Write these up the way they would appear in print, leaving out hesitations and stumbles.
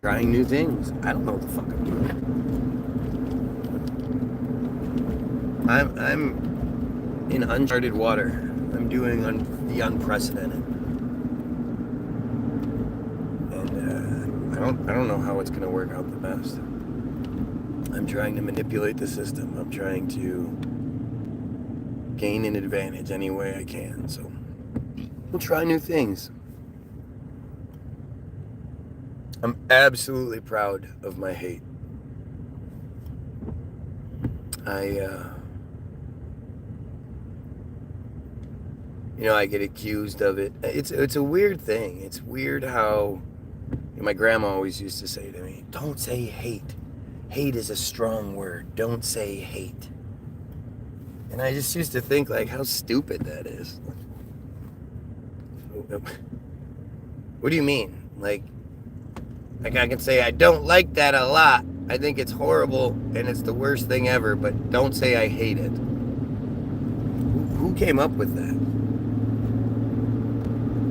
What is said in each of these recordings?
trying new things. I don't know what the fuck I'm doing. I'm in uncharted water. I'm doing the unprecedented, and I don't know how it's gonna work out the best. I'm trying to manipulate the system. I'm trying to gain an advantage any way I can. So we'll try new things. I'm absolutely proud of my hate. I get accused of it. It's a weird thing. It's weird how my grandma always used to say to me, "Don't say hate. Hate is a strong word. Don't say hate." And I just used to think like how stupid that is. What do you mean? Like I can say I don't like that a lot. I think it's horrible and it's the worst thing ever, but don't say I hate it. Who came up with that?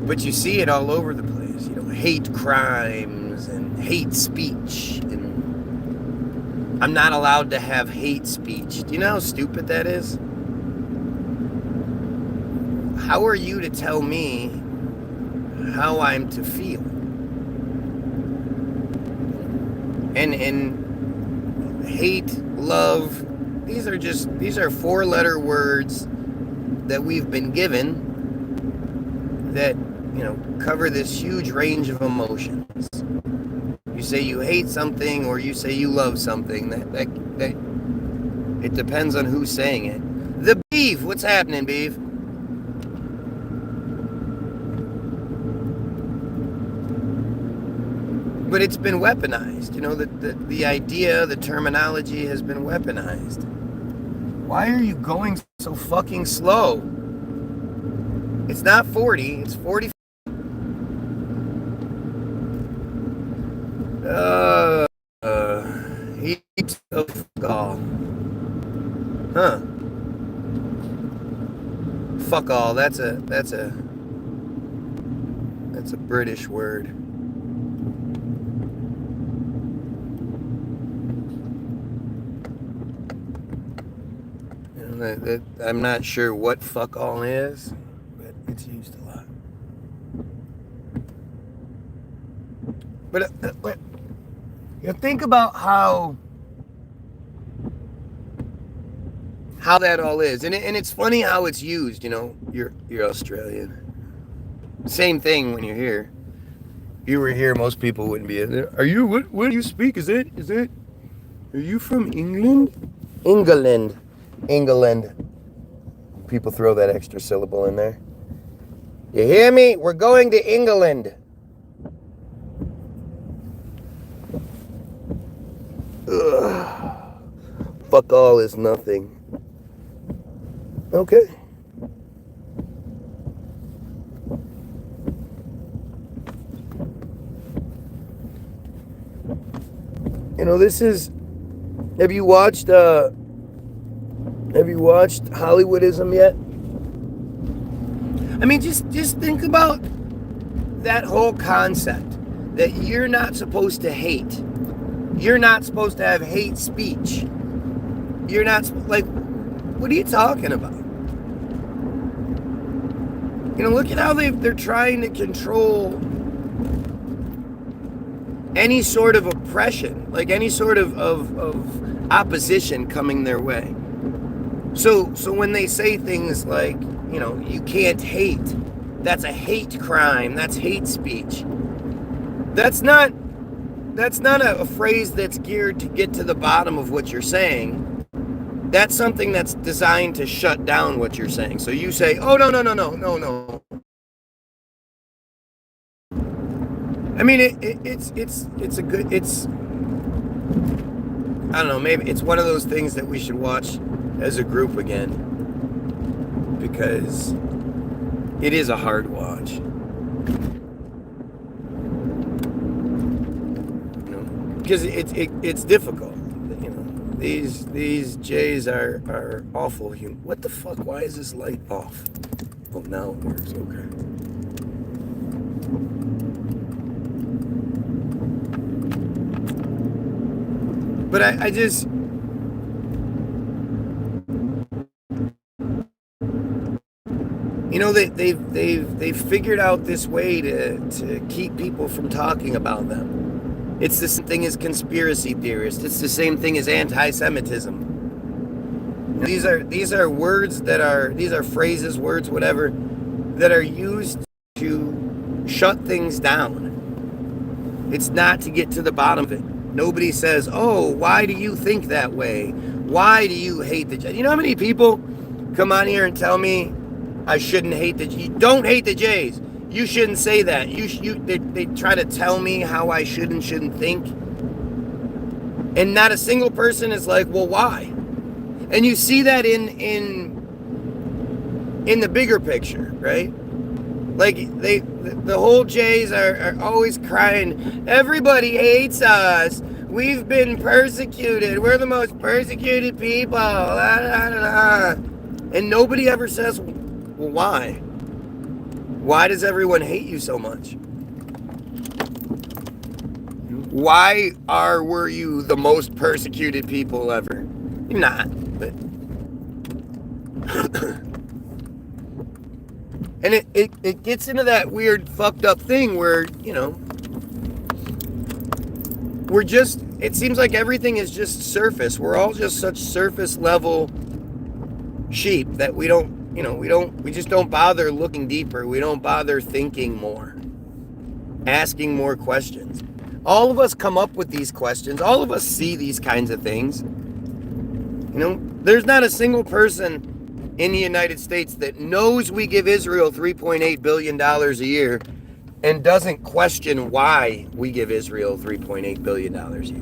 But you see it all over the place, hate crimes and hate speech. And I'm not allowed to have hate speech. Do you know how stupid that is? How are you to tell me how I'm to feel? And hate, love, these are four-letter words that we've been given that cover this huge range of emotions. You say you hate something or you say you love something. That it depends on who's saying it. The beef, what's happening, beef? But it's been weaponized. The idea, the terminology has been weaponized. Why are you going so fucking slow? It's not 40, it's 40. Heaps of all. Huh. Fuck all, that's a British word. I'm not sure what fuck all is, but it's used a lot. But think about how that all is, and it's funny how it's used. You're Australian. Same thing when you're here. If you were here, most people wouldn't be in there. Are you? What do you speak? Is it? Are you from England? England. People throw that extra syllable in there. You hear me? We're going to England. Ugh. Fuck all is nothing. Okay. This is. Have you watched Hollywoodism yet? I mean, just think about that whole concept that you're not supposed to hate. You're not supposed to have hate speech. You're not what are you talking about? Look at how they're trying to control any sort of oppression, like any sort of opposition coming their way. So when they say things like, you can't hate, that's a hate crime, that's hate speech. That's not a phrase that's geared to get to the bottom of what you're saying. That's something that's designed to shut down what you're saying. So you say, oh, no. I mean, it's a good, I don't know, maybe it's one of those things that we should watch as a group again, because it is a hard watch. Because it's difficult. These Jays are awful human. What the fuck? Why is this light off? Oh, now it works. Okay. But I just, they've figured out this way to keep people from talking about them. It's the same thing as conspiracy theorists. It's the same thing as anti-Semitism. These are words these are phrases, words, whatever, that are used to shut things down. It's not to get to the bottom of it. Nobody says, "Oh, why do you think that way? Why do you hate the Jays?" You know how many people come on here and tell me I shouldn't hate the Jays? Don't hate the Jays. You shouldn't say that. They try to tell me how I should and shouldn't think. And not a single person is like, "Well, why?" And you see that in the bigger picture, right? Like the whole Jays are always crying, "Everybody hates us. We've been persecuted. We're the most persecuted people." La, la, la, la. And nobody ever says, "Well, why? Why does everyone hate you so much? Why were you the most persecuted people ever?" You're not, but and it gets into that weird fucked up thing where, it seems like everything is just surface. We're all just such surface level sheep that we just don't bother looking deeper. We don't bother thinking more, asking more questions. All of us come up with these questions. All of us see these kinds of things. There's not a single person in the United States that knows we give Israel $3.8 billion a year and doesn't question why we give Israel $3.8 billion a year.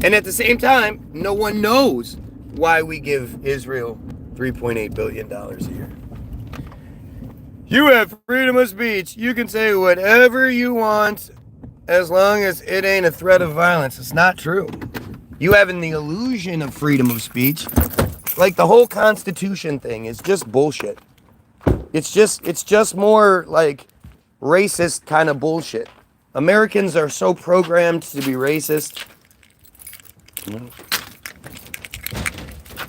And at the same time, no one knows why we give Israel $3.8 billion a year. You have freedom of speech. You can say whatever you want as long as it ain't a threat of violence. It's not true. You having the illusion of freedom of speech. Like the whole Constitution thing is just bullshit. It's just more like racist kind of bullshit. Americans are so programmed to be racist.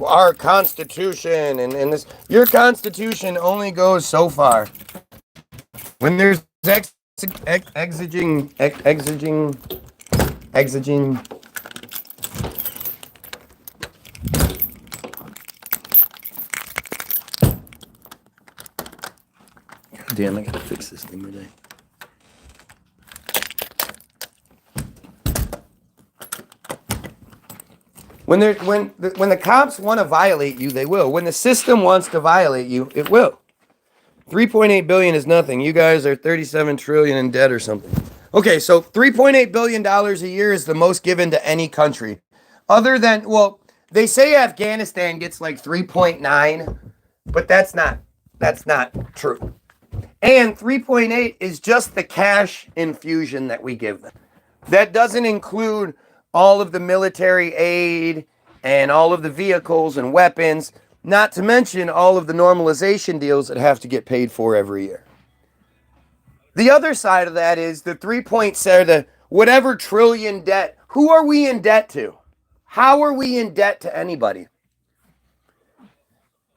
Our Constitution and this, your Constitution only goes so far. When there's exiging damn, I gotta fix this thing today. When the cops want to violate you, they will. When the system wants to violate you, it will. 3.8 billion is nothing. You guys are 37 trillion in debt or something. Okay, so 3.8 billion dollars a year is the most given to any country. Other than, well, they say Afghanistan gets like 3.9, but that's not true. And 3.8 is just the cash infusion that we give them. That doesn't include all of the military aid and all of the vehicles and weapons, not to mention all of the normalization deals that have to get paid for every year. The other side of that is the 3.7, the whatever trillion debt. Who are we in debt to? How are we in debt to anybody?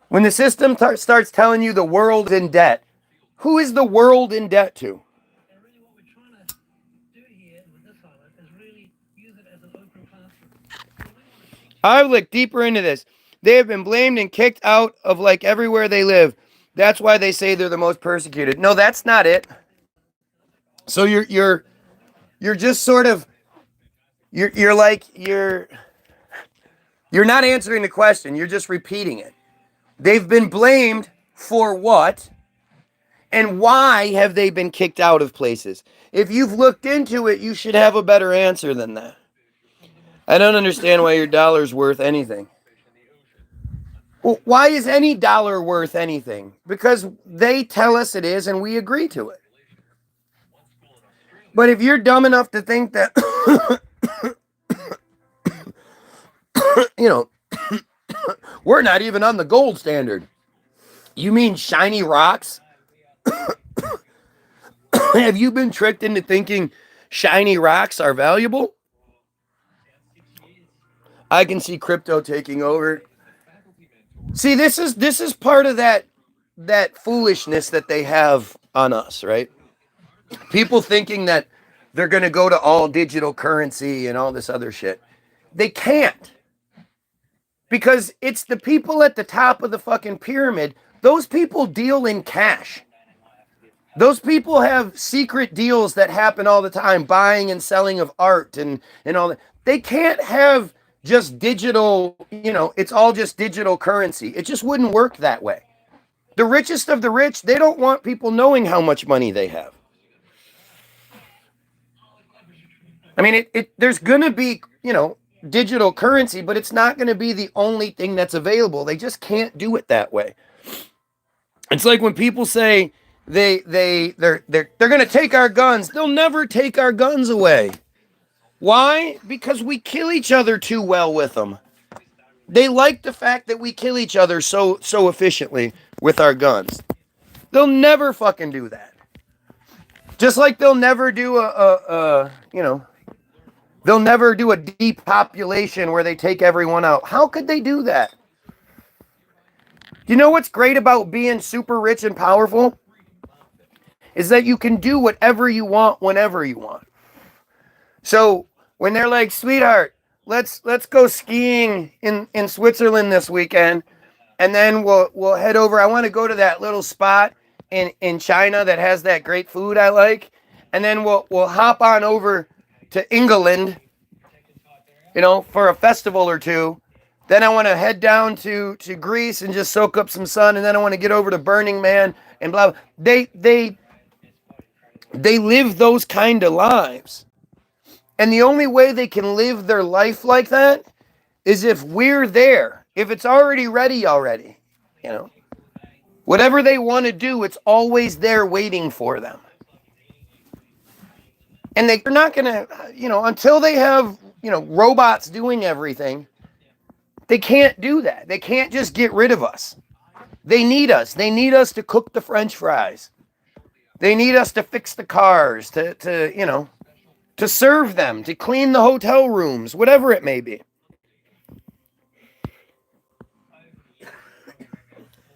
When the system starts telling you the world's in debt, who is the world in debt to? And really what we're trying to do here with this highlight is really use it as an open classroom. I've looked deeper into this. They have been blamed and kicked out of like everywhere they live. That's why they say they're the most persecuted. No, that's not it. So you're just sort of you're not answering the question. You're just repeating it. They've been blamed for what? And why have they been kicked out of places? If you've looked into it, you should have a better answer than that. I don't understand why your dollar's worth anything. Well, why is any dollar worth anything? Because they tell us it is and we agree to it. But if you're dumb enough to think that, we're not even on the gold standard. You mean shiny rocks? Have you been tricked into thinking shiny rocks are valuable? I can see crypto taking over. See, this is part of that foolishness that they have on us, right? People thinking that they're going to go to all digital currency and all this other shit. They can't, because it's the people at the top of the fucking pyramid. Those people deal in cash. Those people have secret deals that happen all the time, buying and selling of art and all that. They can't have just digital, it's all just digital currency. It just wouldn't work that way. The richest of the rich, they don't want people knowing how much money they have. I mean, there's going to be, digital currency, but it's not going to be the only thing that's available. They just can't do it that way. It's like when people say they're going to take our guns. They'll never take our guns away. Why? Because we kill each other too well with them. They like the fact that we kill each other so efficiently with our guns. They'll never fucking do that. Just like they'll never do they'll never do a depopulation where they take everyone out. How could they do that? You know what's great about being super rich and powerful? Is that you can do whatever you want whenever you want. So when they're like, sweetheart, let's go skiing in Switzerland this weekend, and then we'll head over. I want to go to that little spot in China that has that great food I like, and then we'll hop on over to England, for a festival or two. Then I want to head down to Greece and just soak up some sun, and then I want to get over to Burning Man and blah blah. They live those kind of lives. And the only way they can live their life like that is if we're there. If it's already ready already. Whatever they want to do, it's always there waiting for them. And they're not going to, until they have, robots doing everything, they can't do that. They can't just get rid of us. They need us. They need us to cook the French fries. They need us to fix the cars, to serve them, to clean the hotel rooms, whatever it may be.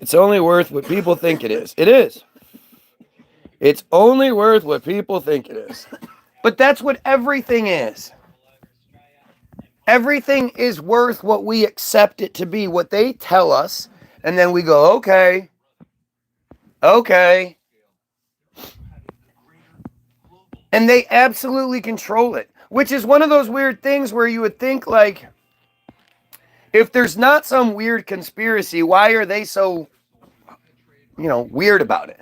It's only worth what people think it is. It is. It's only worth what people think it is. But that's what everything is. Everything is worth what we accept it to be, what they tell us, and then we go, okay. And they absolutely control it, which is one of those weird things where you would think, like, if there's not some weird conspiracy, why are they so, weird about it?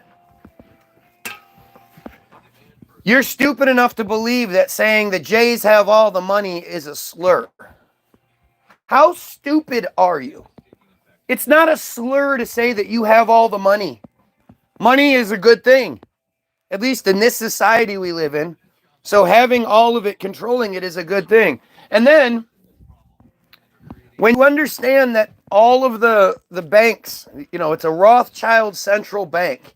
You're stupid enough to believe that saying the Jays have all the money is a slur. How stupid are you? It's not a slur to say that you have all the money. Money is a good thing, at least in this society we live in. So having all of it, controlling it, is a good thing. And then when you understand that all of the banks, it's a Rothschild central bank.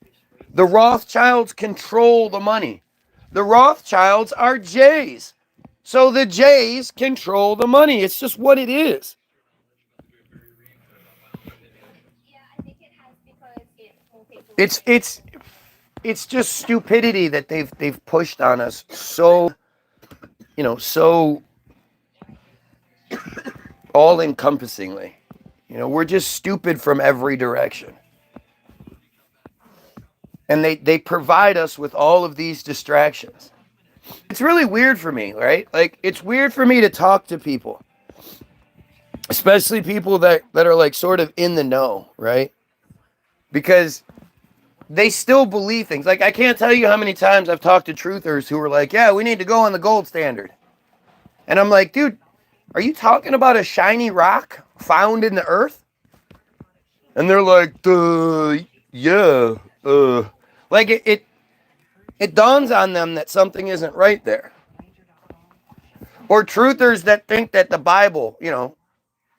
The Rothschilds control the money. The Rothschilds are Jays. So the Jays control the money. It's just what it is. It's just stupidity that they've pushed on us so all encompassingly. We're just stupid from every direction. And they provide us with all of these distractions. It's really weird for me, right? Like, it's weird for me to talk to people, especially people that are like sort of in the know, right? Because they still believe things. Like, I can't tell you how many times I've talked to truthers who are like, yeah, we need to go on the gold standard. And I'm like, dude, are you talking about a shiny rock found in the earth? And they're like, yeah. Like, it dawns on them that something isn't right there. Or truthers that think that the Bible,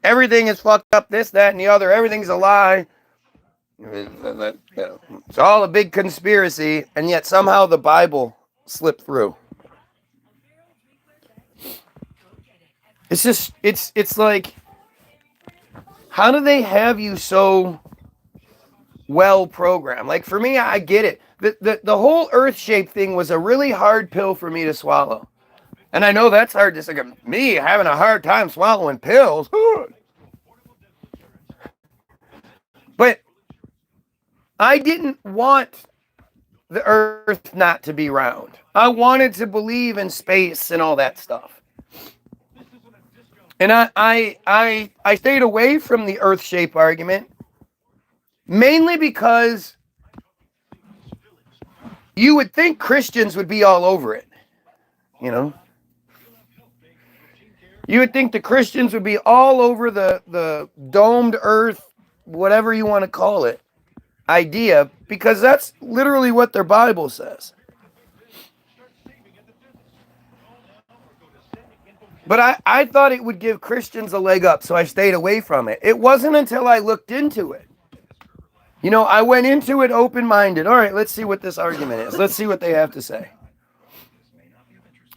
everything is fucked up, this, that, and the other, everything's a lie. It's all a big conspiracy, and yet somehow the Bible slipped through. It's like, how do they have you so well programmed? Like for me, I get it. The whole Earth shape thing was a really hard pill for me to swallow. And I know that's hard. Just like me having a hard time swallowing pills. But I didn't want the Earth not to be round. I wanted to believe in space and all that stuff. And I stayed away from the Earth shape argument mainly because you would think Christians would be all over it. You know, you would think the Christians would be all over the domed Earth, whatever you want to call it, idea, because that's literally what their Bible says. But I thought it would give Christians a leg up, so I stayed away from it. It wasn't until I looked into it. You know, I went into it open-minded. All right, let's see what this argument is. Let's see what they have to say.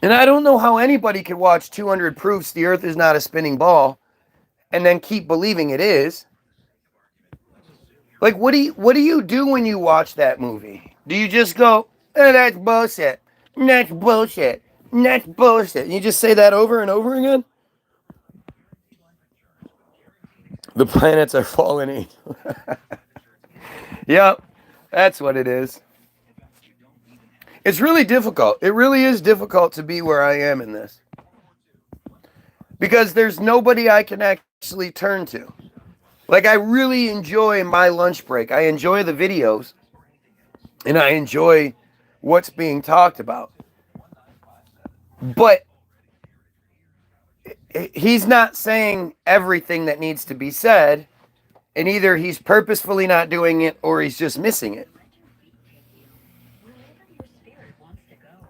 And I don't know how anybody could watch 200 proofs the earth is not a spinning ball and then keep believing it is. Like, what do you do when you watch that movie? Do you just go, oh, that's bullshit. That's bullshit. That's bullshit. And you just say that over and over again? The planets are falling. Yep, that's what it is. It's really difficult. It really is difficult to be where I am in this. Because there's nobody I can actually turn to. Like, I really enjoy my lunch break. I enjoy the videos. And I enjoy what's being talked about. But he's not saying everything that needs to be said. And either he's purposefully not doing it or he's just missing it.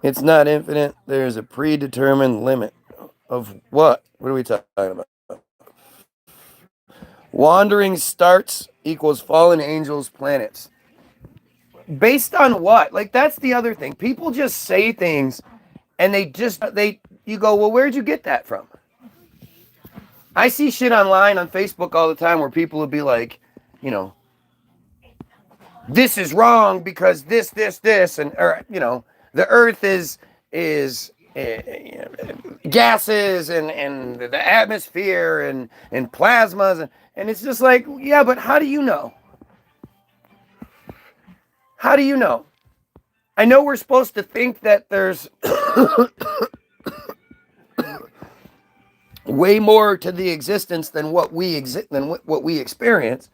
It's not infinite. There's a predetermined limit of what? What are we talking about? Wandering starts equals fallen angels planets. Based on what? Like, that's the other thing. People just say things and you go, well, where'd you get that from? I see shit online on Facebook all the time where people will be like, you know, this is wrong because this, and, or, you know, the earth is gases and the atmosphere and plasmas. And it's just like, yeah, but how do you know? How do you know? I know we're supposed to think that there's way more to the existence than what we experience.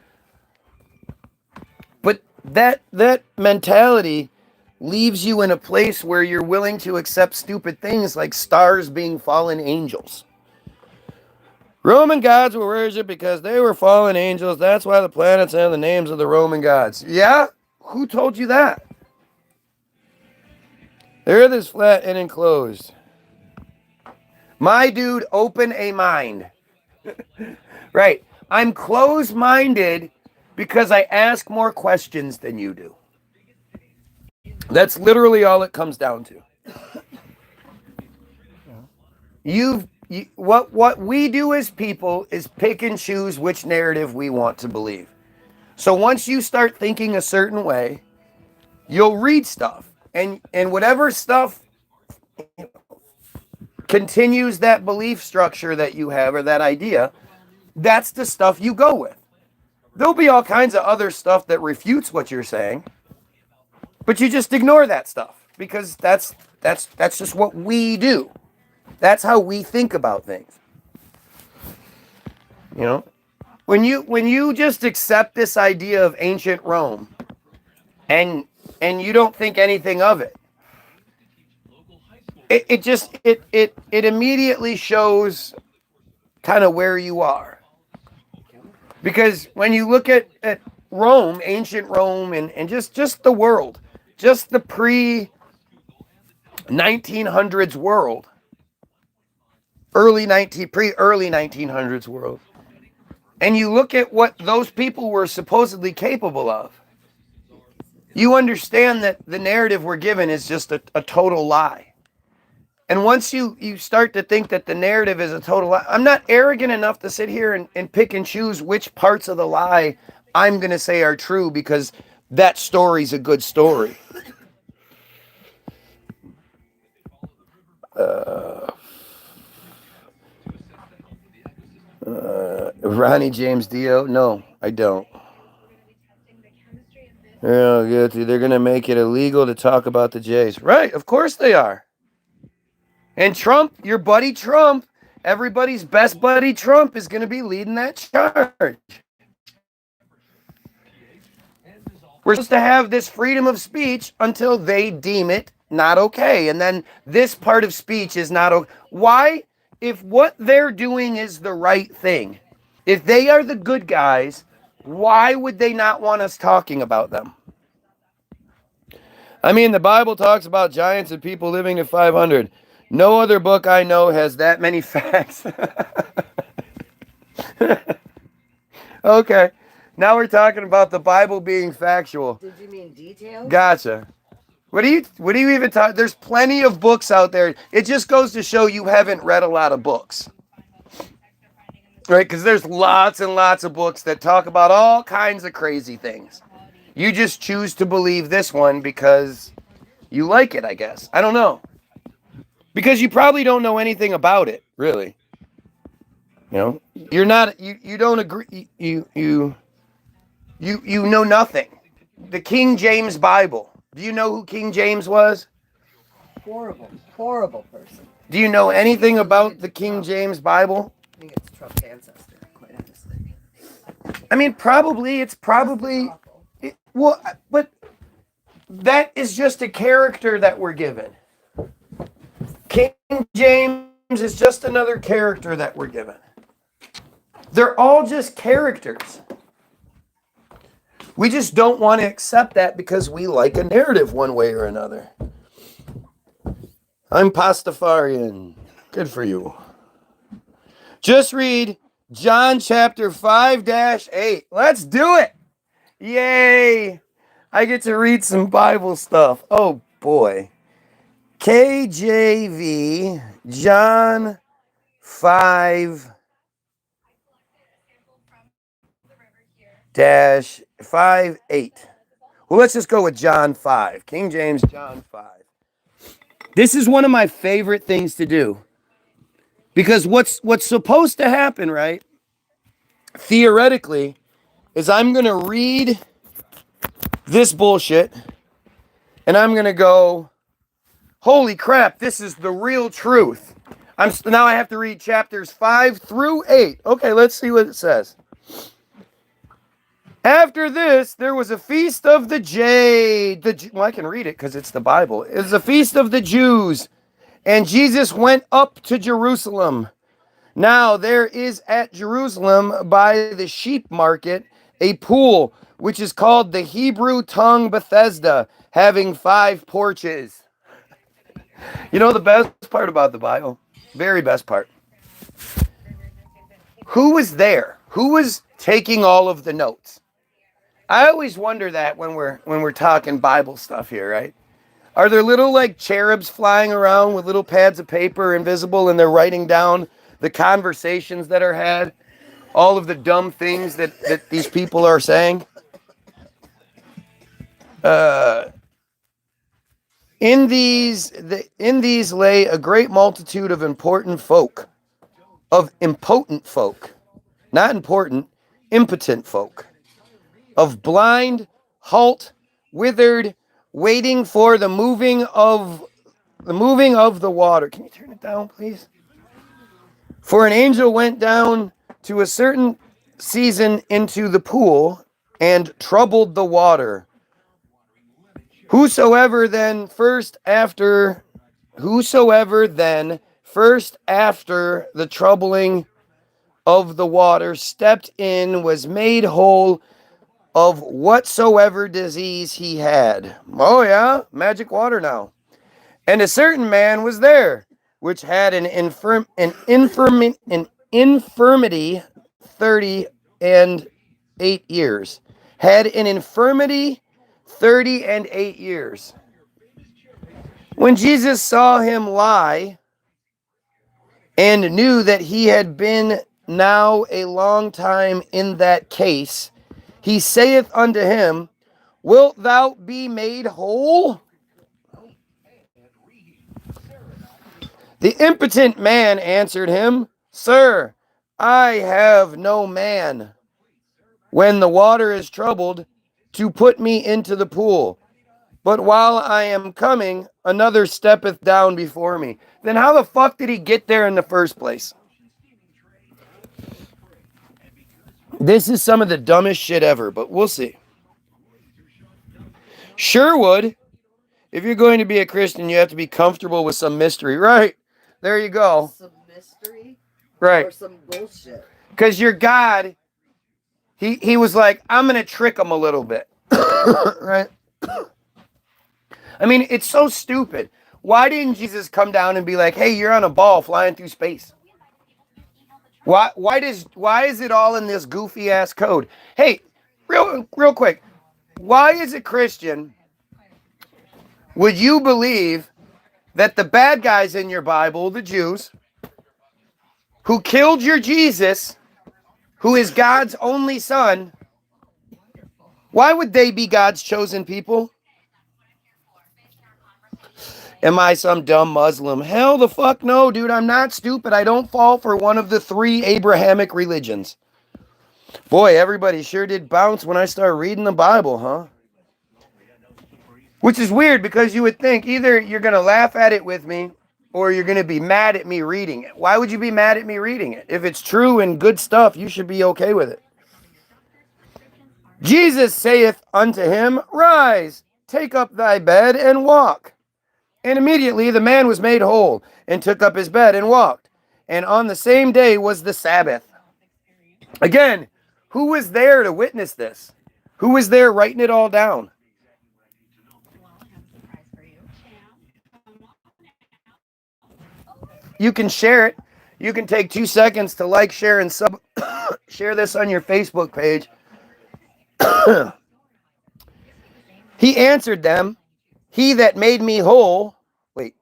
But that mentality leaves you in a place where you're willing to accept stupid things like stars being fallen angels. Roman gods were worshipped because they were fallen angels. That's why the planets have the names of the Roman gods. Yeah? Who told you that? The earth is flat and enclosed. My dude, open a mind. Right. I'm closed-minded because I ask more questions than you do. That's literally all it comes down to. What we do as people is pick and choose which narrative we want to believe. So once you start thinking a certain way, you'll read stuff, and whatever stuff continues that belief structure that you have or that idea, that's the stuff you go with. There'll be all kinds of other stuff that refutes what you're saying, but you just ignore that stuff because that's just what we do. That's how we think about things. You know, when you just accept this idea of ancient Rome and you don't think anything of it, it immediately shows kind of where you are. Because when you look at Rome, ancient Rome, and just the world, just the pre-1900s world, early 1900s world, and you look at what those people were supposedly capable of, you understand that the narrative we're given is just a total lie. And once you start to think that the narrative is a total lie, I'm not arrogant enough to sit here and pick and choose which parts of the lie I'm going to say are true because that story's a good story. Ronnie James Dio? No, I don't. Yeah, they're going to make it illegal to talk about the Jays. Right, of course they are. And Trump, your buddy Trump, everybody's best buddy Trump is going to be leading that charge. We're supposed to have this freedom of speech until they deem it not okay. And then this part of speech is not okay. Why? If what they're doing is the right thing, if they are the good guys, why would they not want us talking about them? I mean, the Bible talks about giants and people living to 500. No other book I know has that many facts. Okay. Now we're talking about the Bible being factual. Did you mean details? Gotcha. What do you even talk? There's plenty of books out there. It just goes to show you haven't read a lot of books. Right? Because there's lots and lots of books that talk about all kinds of crazy things. You just choose to believe this one because you like it, I guess. I don't know. Because you probably don't know anything about it, really. You know, you're not you don't agree you know nothing. The King James Bible. Do you know who King James was? Horrible person. Do you know anything about the King James Bible? I think it's Trump's ancestor, quite honestly. I mean, it's probably, well, but that is just a character that we're given. King James is just another character that we're given. They're all just characters. We just don't want to accept that because we like a narrative one way or another. I'm Pastafarian. Good for you. Just read John chapter 5-8. Let's do it. Yay. I get to read some Bible stuff. Oh boy. KJV, John 5 5 8. Well, let's just go with John 5. King James, John 5. This is one of my favorite things to do. Because what's supposed to happen, right? Theoretically, is I'm going to read this bullshit and I'm going to go, holy crap, this is the real truth. Now I have to read chapters 5-8. Okay, let's see what it says. After this, there was a feast of the Jade. Well, I can read it because it's the Bible. It was a feast of the Jews, and Jesus went up to Jerusalem. Now there is at Jerusalem by the sheep market a pool, which is called the Hebrew tongue Bethesda, having 5 porches. You know the best part about the Bible? Very best part. Who was there? Who was taking all of the notes? I always wonder that when we're talking Bible stuff here, right? Are there little like cherubs flying around with little pads of paper invisible and they're writing down the conversations that are had, all of the dumb things that these people are saying? In these lay a great multitude of impotent folk, not important, impotent folk, of blind, halt, withered, waiting for the moving of the water. Can you turn it down, please? For an angel went down to a certain season into the pool and troubled the water. Whosoever then first after the troubling of the water stepped in was made whole of whatsoever disease he had. Oh yeah, magic water now. And a certain man was there, which had an infirmity 38 years. Had an infirmity 38 years. When Jesus saw him lie and knew that he had been now a long time in that case, he saith unto him, Wilt thou be made whole? The impotent man answered him, Sir, I have no man, when the water is troubled, to put me into the pool. But while I am coming, another steppeth down before me. Then how the fuck did he get there in the first place? This is some of the dumbest shit ever, but we'll see. Sure would. If you're going to be a Christian, you have to be comfortable with some mystery. Right. There you go. Some mystery? Right. Or some bullshit. Because your God, he was like, I'm going to trick him a little bit. Right? I mean, it's so stupid. Why didn't Jesus come down and be like, hey, you're on a ball flying through space? Why is it all in this goofy ass code? Hey, real quick. Why is a Christian would you believe that the bad guys in your Bible, the Jews, who killed your Jesus, who is God's only son, why would they be God's chosen people? Am I some dumb Muslim? Hell the fuck no, dude. I'm not stupid. I don't fall for one of the 3 Abrahamic religions. Boy, everybody sure did bounce when I started reading the Bible, huh? Which is weird because you would think either you're going to laugh at it with me or you're going to be mad at me reading it. Why would you be mad at me reading it? If it's true and good stuff, you should be okay with it. Jesus saith unto him, Rise, take up thy bed and walk. And immediately the man was made whole and took up his bed and walked. And on the same day was the Sabbath. Again, who was there to witness this? Who was there writing it all down? You can share it. You can take 2 seconds to like, share, and share this on your Facebook page. He answered them, He that made me whole. Wait.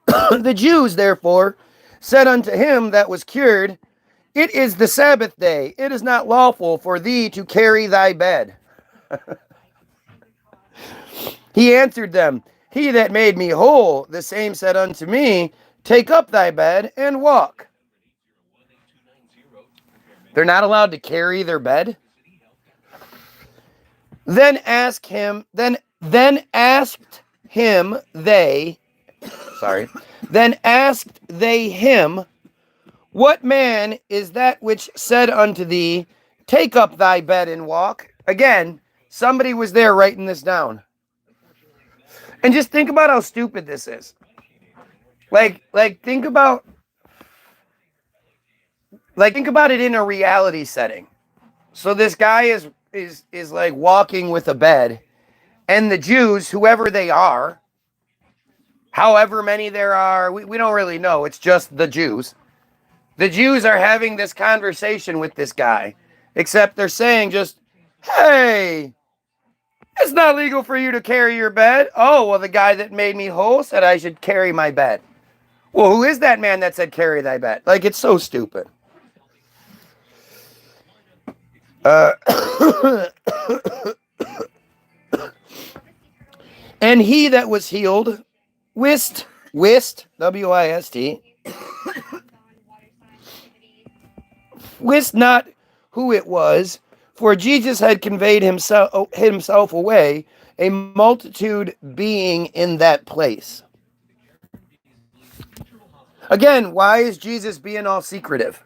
The Jews, therefore, said unto him that was cured, It is the Sabbath day. It is not lawful for thee to carry thy bed. He answered them, He that made me whole, the same said unto me, Take up thy bed and walk. They're not allowed to carry their bed? Then asked they him, What man is that which said unto thee, Take up thy bed and walk? Again, somebody was there writing this down. And just think about how stupid this is. Think about it in a reality setting. So this guy is like walking with a bed, and the Jews, whoever they are, however many there are, we don't really know. It's just the Jews. The Jews are having this conversation with this guy, except they're saying just, hey, it's not legal for you to carry your bed. Oh, well, the guy that made me whole said I should carry my bed. Well, who is that man that said carry thy bed? Like, it's so stupid. And he that was healed wist, W-I-S-T, wist not who it was, for Jesus had conveyed himself away, a multitude being in that place. Again, why is Jesus being all secretive?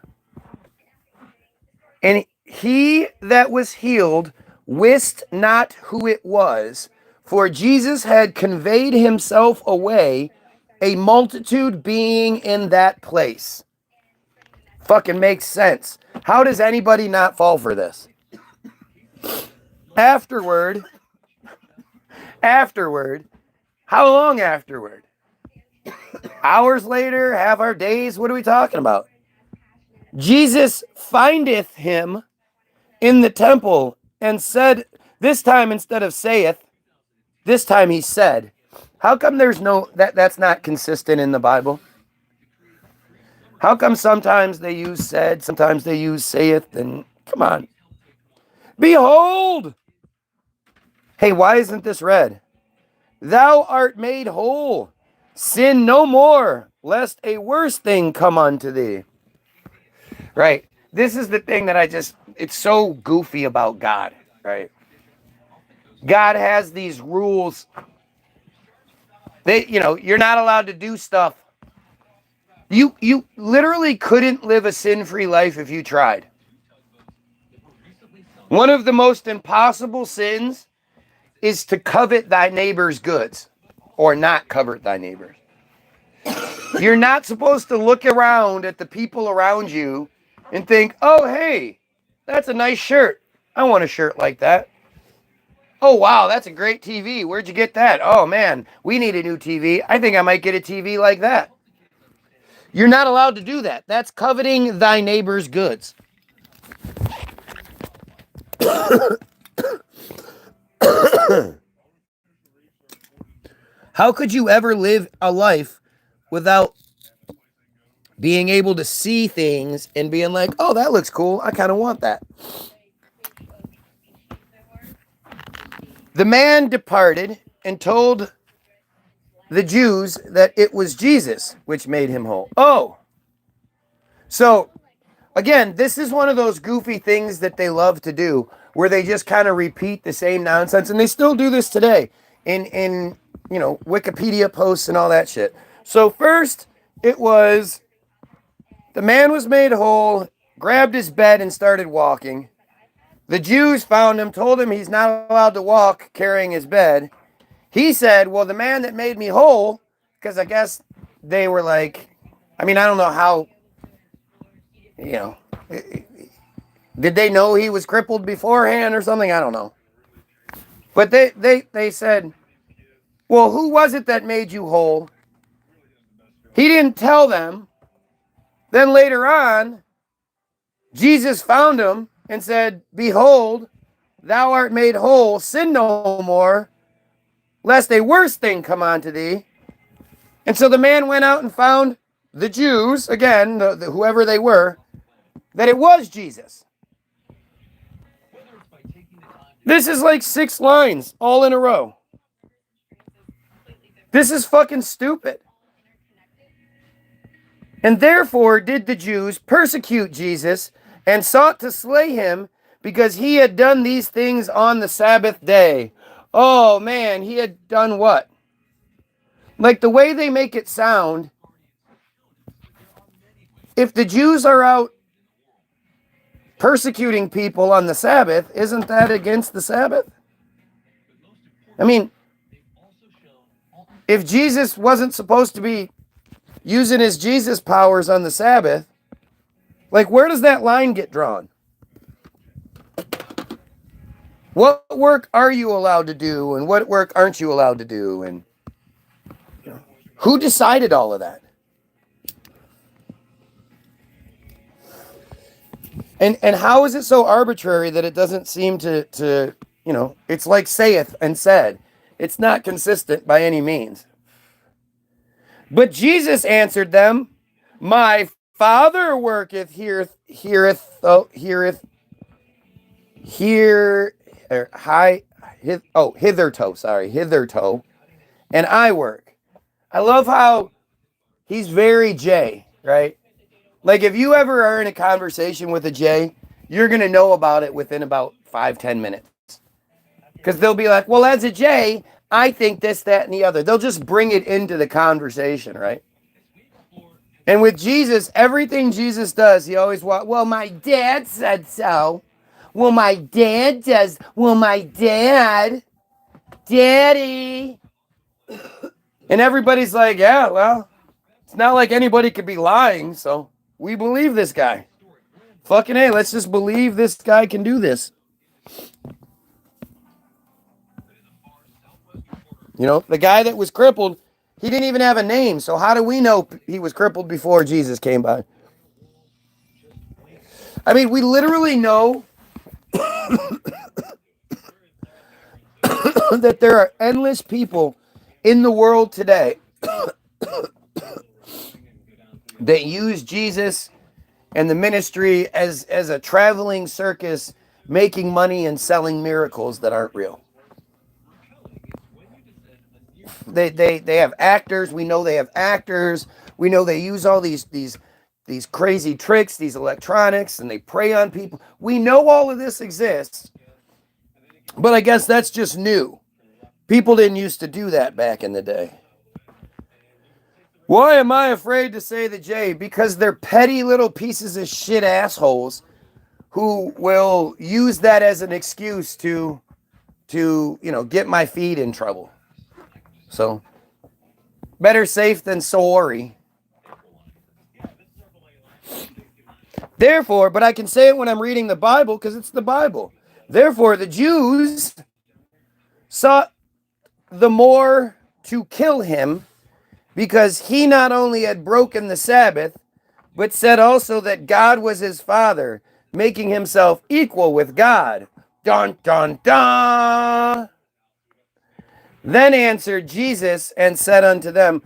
And he that was healed wist not who it was, for Jesus had conveyed himself away, a multitude being in that place. Fucking makes sense. How does anybody not fall for this? Afterward, how long afterward? Hours later, half our days? What are we talking about? Jesus findeth him in the temple and said, this time instead of saith, this time he said, How come there's no that's not consistent in the Bible? How come sometimes they use said, sometimes they use saith, and come on. Behold! Hey, why isn't this red? Thou art made whole. Sin no more, lest a worse thing come unto thee. Right. This is the thing that it's so goofy about God, right? God has these rules. You're not allowed to do stuff. You literally couldn't live a sin-free life if you tried. One of the most impossible sins is to covet thy neighbor's goods or not covet thy neighbor's. You're not supposed to look around at the people around you and think, oh, hey, that's a nice shirt. I want a shirt like that. Oh, wow, that's a great TV. Where'd you get that? Oh, man, we need a new TV. I think I might get a TV like that. You're not allowed to do that. That's coveting thy neighbor's goods. How could you ever live a life without being able to see things and being like, oh, that looks cool. I kind of want that. The man departed and told the Jews that it was Jesus which made him whole. Oh, so again, this is one of those goofy things that they love to do where they just kind of repeat the same nonsense. And they still do this today in Wikipedia posts and all that shit. So first it was the man was made whole, grabbed his bed and started walking. The Jews found him, told him he's not allowed to walk carrying his bed. He said, well, the man that made me whole, because I guess they were like, I mean, I don't know how, did they know he was crippled beforehand or something? I don't know. But they said, well, who was it that made you whole? He didn't tell them. Then later on, Jesus found him and said, behold, thou art made whole, sin no more, lest a worse thing come unto thee. And so the man went out and found the Jews, again, whoever they were, that it was Jesus. This is like 6 lines all in a row. This is fucking stupid. And therefore did the Jews persecute Jesus and sought to slay him because he had done these things on the Sabbath day. Oh man, he had done what? Like the way they make it sound, if the Jews are out persecuting people on the Sabbath, isn't that against the Sabbath? I mean, if Jesus wasn't supposed to be using his Jesus powers on the Sabbath, like where does that line get drawn? What work are you allowed to do and what work aren't you allowed to do? And who decided all of that? And how is it so arbitrary that it doesn't seem to it's like saith and said. It's not consistent by any means. But Jesus answered them, my Father worketh here, hitherto, and I work. I love how he's very J, right? Like if you ever are in a conversation with a J, you're going to know about it within about 5-10 minutes. Because they'll be like, well, as a J, I think this, that, and the other. They'll just bring it into the conversation, right? And with Jesus, everything Jesus does, he always well, my dad said so. Well, my dad does. Well, my daddy. And everybody's like, yeah, well, it's not like anybody could be lying, so we believe this guy. Fucking A, let's just believe this guy can do this. The guy that was crippled, he didn't even have a name, so how do we know he was crippled before Jesus came by? I mean, we literally know that there are endless people in the world today that use Jesus and the ministry as a traveling circus, making money and selling miracles that aren't real. They have actors. We know they have actors. We know they use all these crazy tricks, these electronics, and they prey on people. We know all of this exists, but I guess that's just new. People didn't used to do that back in the day. Why am I afraid to say the J? Because they're petty little pieces of shit assholes who will use that as an excuse to get my feet in trouble. So better safe than sorry. Therefore, but I can say it when I'm reading the Bible because it's the Bible. Therefore, the Jews sought the more to kill him because he not only had broken the Sabbath, but said also that God was his father, making himself equal with God. Dun, dun, dun. Then answered Jesus and said unto them,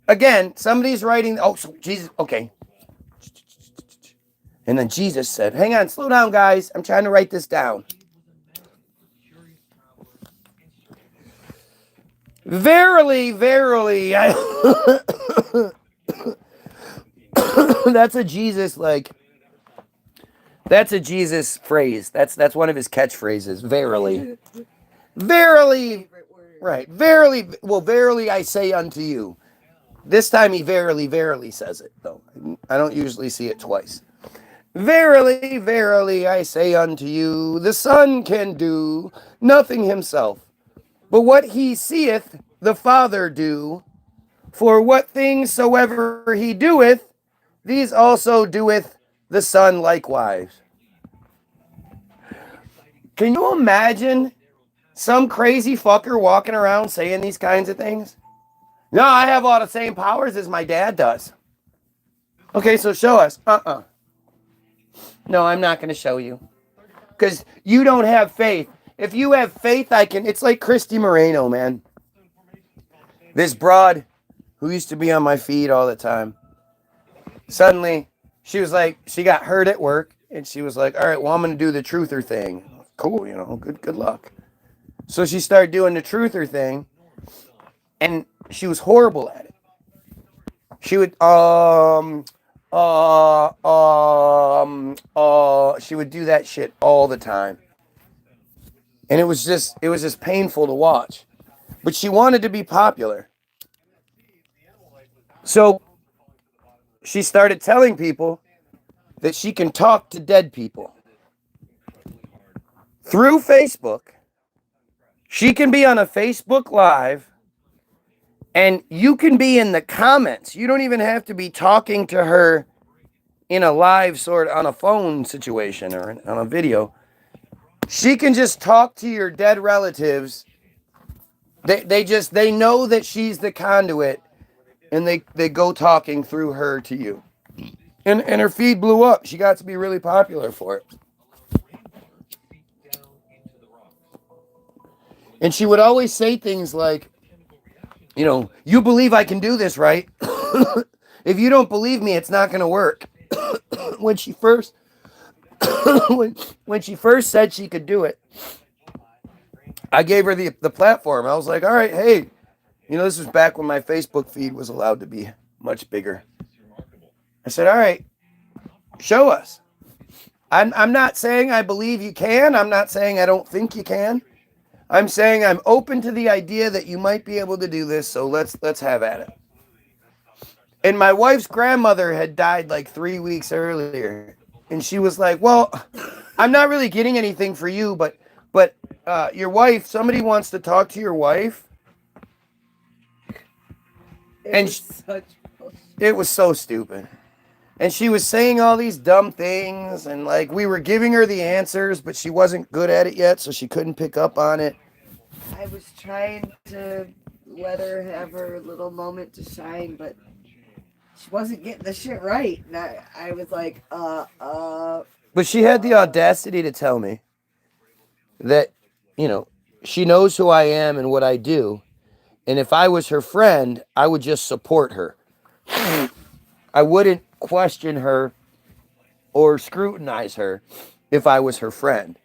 again, somebody's writing, oh, so Jesus, okay. And then Jesus said, hang on, slow down, guys. I'm trying to write this down. Verily, verily, that's a Jesus that's a Jesus phrase. That's one of his catchphrases. Verily, verily, right? Verily, well, verily I say unto you. This time he verily, verily says it though. I don't usually see it twice. Verily, verily I say unto you, the Son can do nothing himself, but what he seeth the Father do. For what things soever he doeth, these also doeth the Son likewise. Can you imagine some crazy fucker walking around saying these kinds of things? No, I have all the same powers as my dad does. Okay, so show us. No, I'm not going to show you. Because you don't have faith. If you have faith, I can. It's like Christy Moreno, man. This broad who used to be on my feed all the time. Suddenly, she was like, she got hurt at work, and she was like, all right, well, I'm going to do the truther thing. Cool, good luck. So she started doing the truther thing, and she was horrible at it. She would, she would do that shit all the time. And it was just painful to watch. But she wanted to be popular. So she started telling people that she can talk to dead people. Through Facebook, she can be on a Facebook Live, and you can be in the comments. You don't even have to be talking to her in a live sort on a phone situation or on a video. She can just talk to your dead relatives. They know that she's the conduit, and they go talking through her to you. And her feed blew up. She got to be really popular for it. And she would always say things like, you believe I can do this, right? If you don't believe me, it's not going to work. when she first when she first said she could do it, I gave her the platform. I was like, all right, hey, this was back when my Facebook feed was allowed to be much bigger. I said, all right, show us. I'm not saying I believe you can. I'm not saying I don't think you can. I'm saying I'm open to the idea that you might be able to do this, so let's have at it. And my wife's grandmother had died like 3 weeks earlier. And she was like, well, I'm not really getting anything for you, but your wife, somebody wants to talk to your wife. It was so stupid. And she was saying all these dumb things, and like we were giving her the answers, but she wasn't good at it yet, so she couldn't pick up on it. I was trying to let her have her little moment to shine, but she wasn't getting the shit right. And I was like, But she had the audacity to tell me that, she knows who I am and what I do. And if I was her friend, I would just support her. I wouldn't question her or scrutinize her if I was her friend.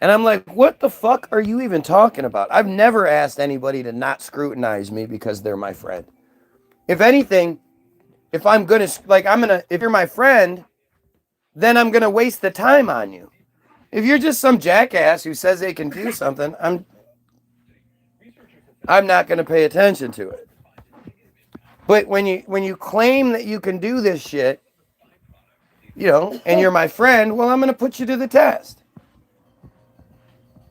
And I'm like, what the fuck are you even talking about? I've never asked anybody to not scrutinize me because they're my friend. If anything, if I'm gonna, like, if you're my friend, then I'm gonna waste the time on you. If you're just some jackass who says they can do something, I'm not gonna pay attention to it. But when you claim that you can do this shit, and you're my friend, well, I'm gonna put you to the test.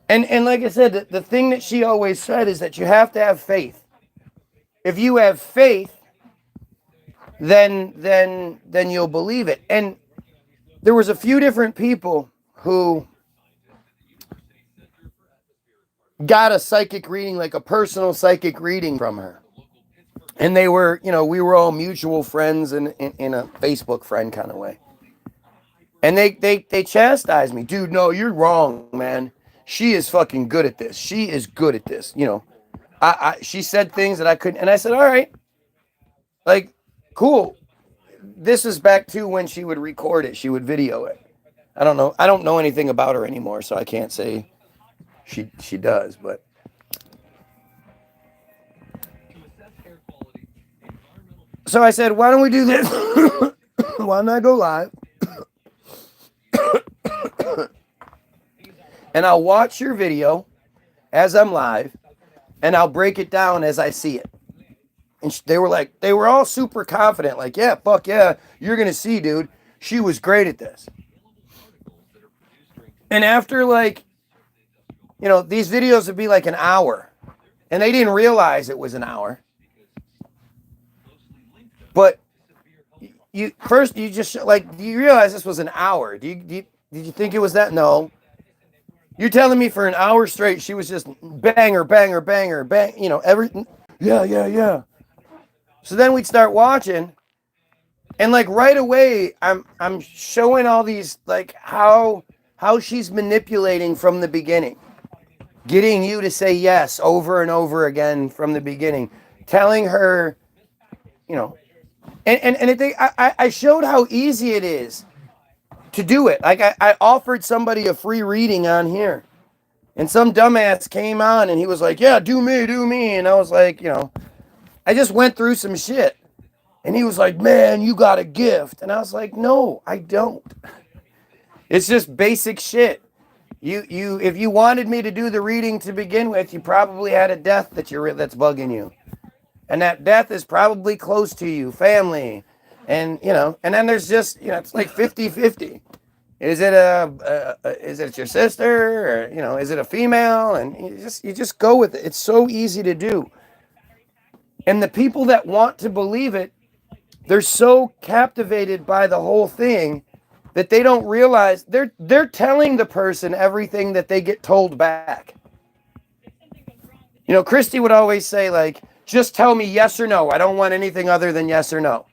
And like I said, the thing that she always said is that you have to have faith. If you have faith, then you'll believe it. And there was a few different people who got a psychic reading, like a personal psychic reading from her. And they were, we were all mutual friends in a Facebook friend kind of way. And they chastised me. Dude, no, you're wrong, man. She is fucking good at this. She is good at this. She said things that I couldn't. And I said, all right, like, cool. This is back to when she would record it. She would video it. I don't know. I don't know anything about her anymore, so I can't say she does, but. So I said, why don't we do this? Why don't I go live? And I'll watch your video as I'm live, and I'll break it down as I see it. And they were all super confident, like, yeah, fuck yeah, you're going to see, dude. She was great at this. And after, these videos would be like an hour, and they didn't realize it was an hour. But you just, do you realize this was an hour? Did you think it was that? No. You're telling me for an hour straight, she was just banger, banger, banger, bang, everything. Yeah. So then we'd start watching, and right away, I'm showing all these, how she's manipulating from the beginning, getting you to say yes over and over again from the beginning, telling her, I showed how easy it is to do it. I offered somebody a free reading on here, and some dumbass came on and he was like, yeah, do me. And I was like, I just went through some shit. And he was like, man, you got a gift. And I was like, no, I don't. It's just basic shit. If you wanted me to do the reading to begin with, you probably had a death that's bugging you. And that death is probably close to you, family. And, and then there's just, it's like 50-50. Is it your sister, or, is it a female? And you just go with it. It's so easy to do. And the people that want to believe it, they're so captivated by the whole thing that they don't realize they're telling the person everything that they get told back. Christy would always say, just tell me yes or no. I don't want anything other than yes or no.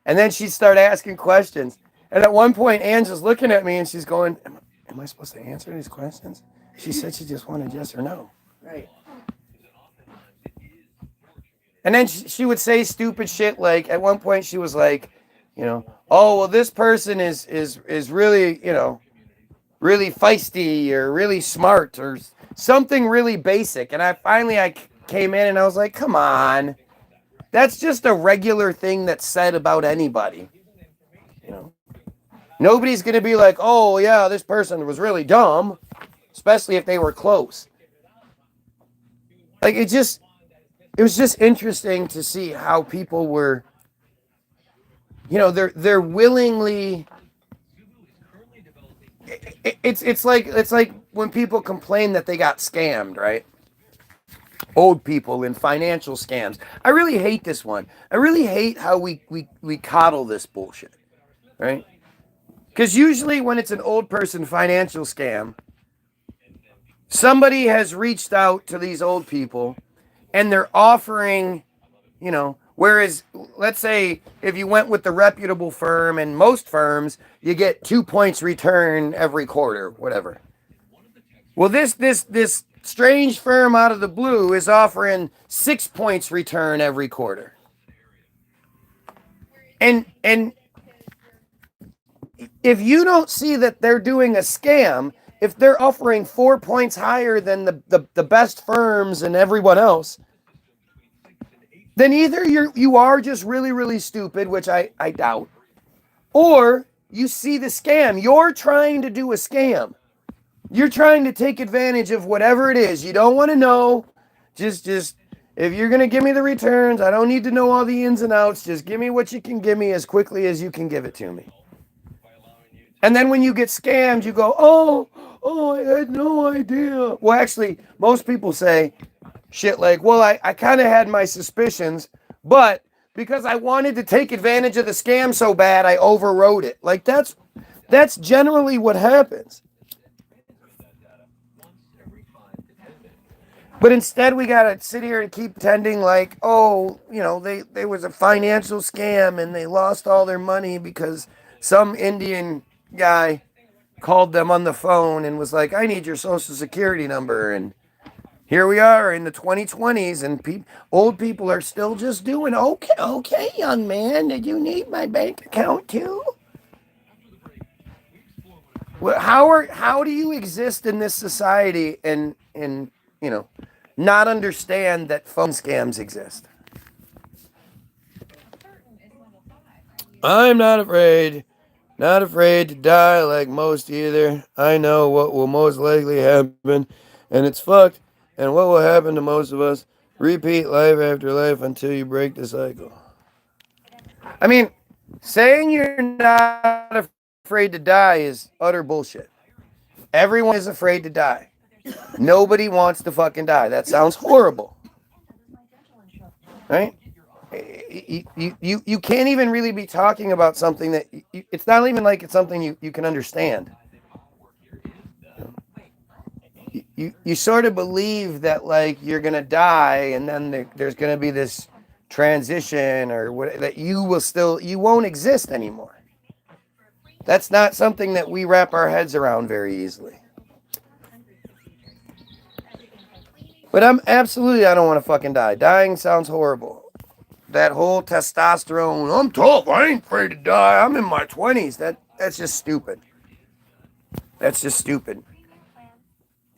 And then she'd start asking questions. And at one point, Anne's just looking at me and she's going, am I supposed to answer these questions? She said she just wanted yes or no. Right. And then she would say stupid shit. Like, at one point she was like, oh, well, this person is really, really feisty or really smart or something really basic. And I came in and I was like, come on. That's just a regular thing that's said about anybody. Nobody's going to be like, oh, yeah, this person was really dumb, especially if they were close. It was just interesting to see how people were, they're willingly. It's like when people complain that they got scammed, right? Old people in financial scams. I really hate this one. I really hate how we coddle this bullshit, right? Because usually when it's an old person financial scam, somebody has reached out to these old people and they're offering, whereas let's say if you went with the reputable firm, and most firms, you get 2 points return every quarter, whatever. Well, this strange firm out of the blue is offering 6 points return every quarter. And if you don't see that they're doing a scam, if they're offering 4 points higher than the best firms and everyone else, then either you are just really, really stupid, which I doubt, or you see the scam. You're trying to do a scam. You're trying to take advantage of whatever it is. You don't want to know. Just if you're gonna give me the returns, I don't need to know all the ins and outs. Just give me what you can give me as quickly as you can give it to me. And then when you get scammed, you go, oh, I had no idea. Well, actually, most people say shit like, well, I kind of had my suspicions, but because I wanted to take advantage of the scam so bad, I overrode it. Like that's generally what happens. But instead, we gotta sit here and keep pretending like, oh, there was a financial scam and they lost all their money because some Indian guy called them on the phone and was like, I need your social security number. And here we are in the 2020s, and old people are still just doing, okay, young man, did you need my bank account too? Well, how do you exist in this society and not understand that phone scams exist? I'm not afraid. Not afraid to die like most either. I know what will most likely happen, and it's fucked. And what will happen to most of us? Repeat life after life until you break the cycle. I mean, saying you're not afraid to die is utter bullshit. Everyone is afraid to die. Nobody wants to fucking die. That sounds horrible. Right? You can't even really be talking about something that it's not even like it's something you can understand. You sort of believe that like you're gonna die and then there's gonna be this transition or what, that you won't exist anymore. That's not something that we wrap our heads around very easily. But I don't want to fucking die. Dying sounds horrible. That whole testosterone, I'm tough, I ain't afraid to die, I'm in my 20s. That's just stupid. That's just stupid.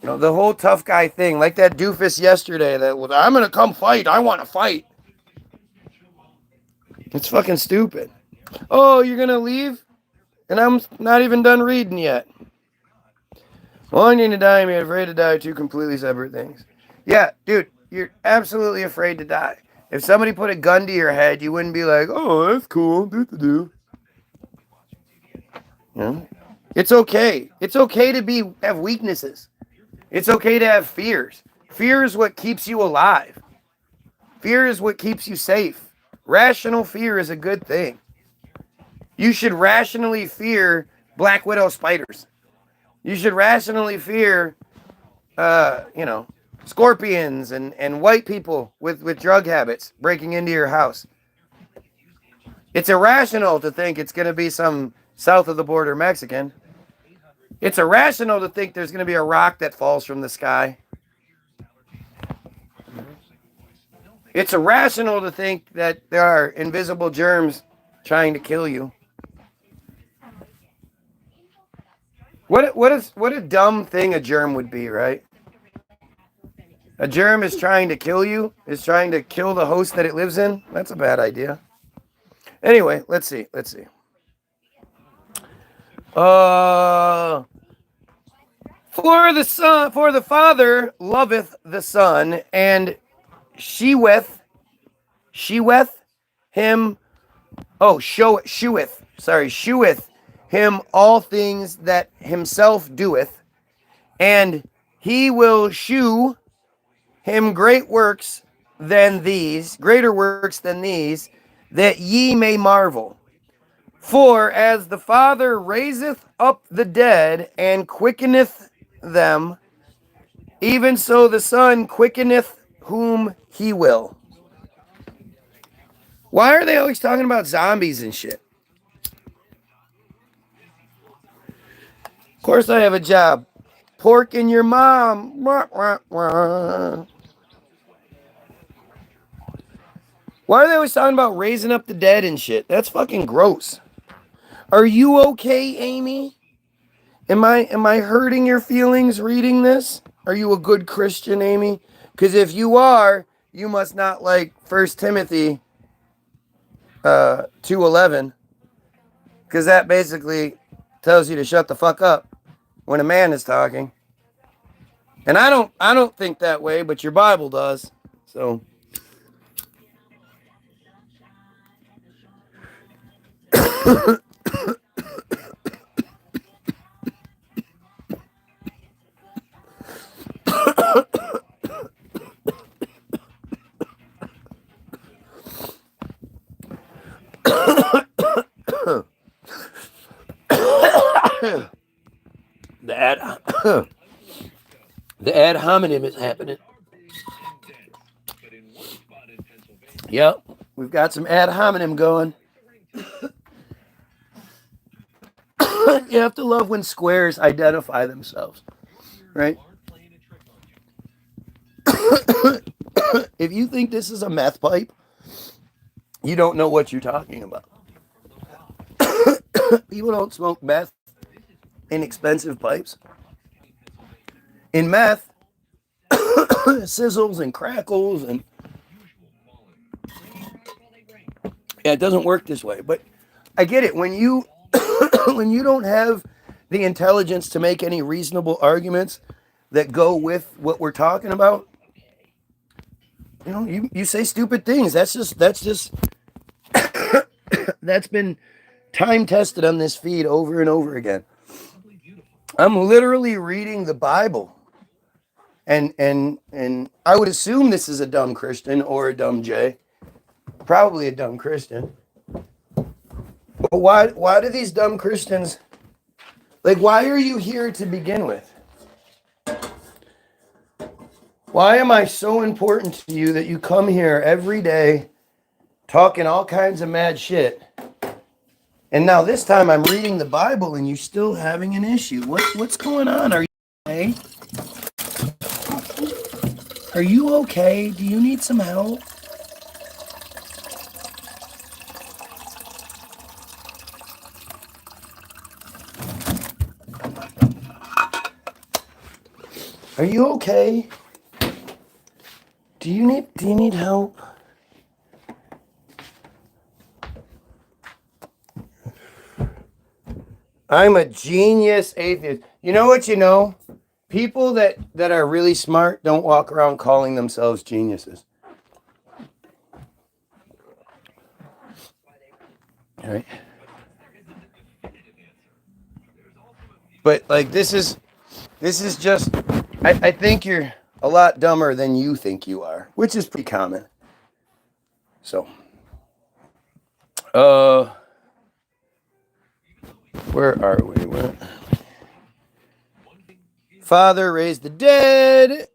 The whole tough guy thing, like that doofus yesterday that was, I'm gonna come fight, I want to fight. It's fucking stupid. Oh, you're gonna leave? And I'm not even done reading yet. Wanting to die and being afraid to die are two completely separate things. Yeah, dude, you're absolutely afraid to die. If somebody put a gun to your head, you wouldn't be like, oh, that's cool, do. It's okay. It's okay to have weaknesses. It's okay to have fears. Fear is what keeps you alive. Fear is what keeps you safe. Rational fear is a good thing. You should rationally fear black widow spiders. You should rationally fear, scorpions and white people with drug habits breaking into your house. It's irrational to think it's going to be some south of the border Mexican. It's irrational to think there's going to be a rock that falls from the sky. It's irrational to think that there are invisible germs trying to kill you. What a dumb thing a germ would be, right? A germ is trying to kill you, is trying to kill the host that it lives in. That's a bad idea. Anyway, let's see. For the Father loveth the Son, and sheweth him. Sheweth him all things that himself doeth, and he will shew him greater works than these, that ye may marvel. For as the Father raiseth up the dead and quickeneth them, even so the Son quickeneth whom he will. Why are they always talking about zombies and shit? Of course I have a job pork in your mom. Wah, wah, wah. Why are they always talking about raising up the dead and shit? That's fucking gross. Are you okay, Amy? Am I hurting your feelings reading this? Are you a good Christian, Amy? Because if you are, you must not like 1 Timothy 2:11, because that basically tells you to shut the fuck up when a man is talking. And I don't think that way, but your Bible does. So the ad the ad hominem is happening. Yep, we've got some ad hominem going. You have to love when squares identify themselves, right? If you think this is a meth pipe, you don't know what you're talking about. People don't smoke meth in expensive pipes. In meth, sizzles and crackles, and yeah, it doesn't work this way. But I get it. When you when you don't have the intelligence to make any reasonable arguments that go with what we're talking about, you know, you say stupid things. That's been time tested on this feed over and over again. I'm literally reading the Bible. And I would assume this is a dumb Christian or a dumb J. Probably a dumb Christian. But why do these dumb Christians, like, why are you here to begin with? Why am I so important to you that you come here every day talking all kinds of mad shit? And now this time I'm reading the Bible and you're still having an issue. What's going on? Are you okay? Are you okay? Do you need some help? Are you okay? Do you need help? I'm a genius atheist. You know what you know? People that are really smart don't walk around calling themselves geniuses. All right. But like this is just I think you're a lot dumber than you think you are, which is pretty common. So where are we? Father raised the dead.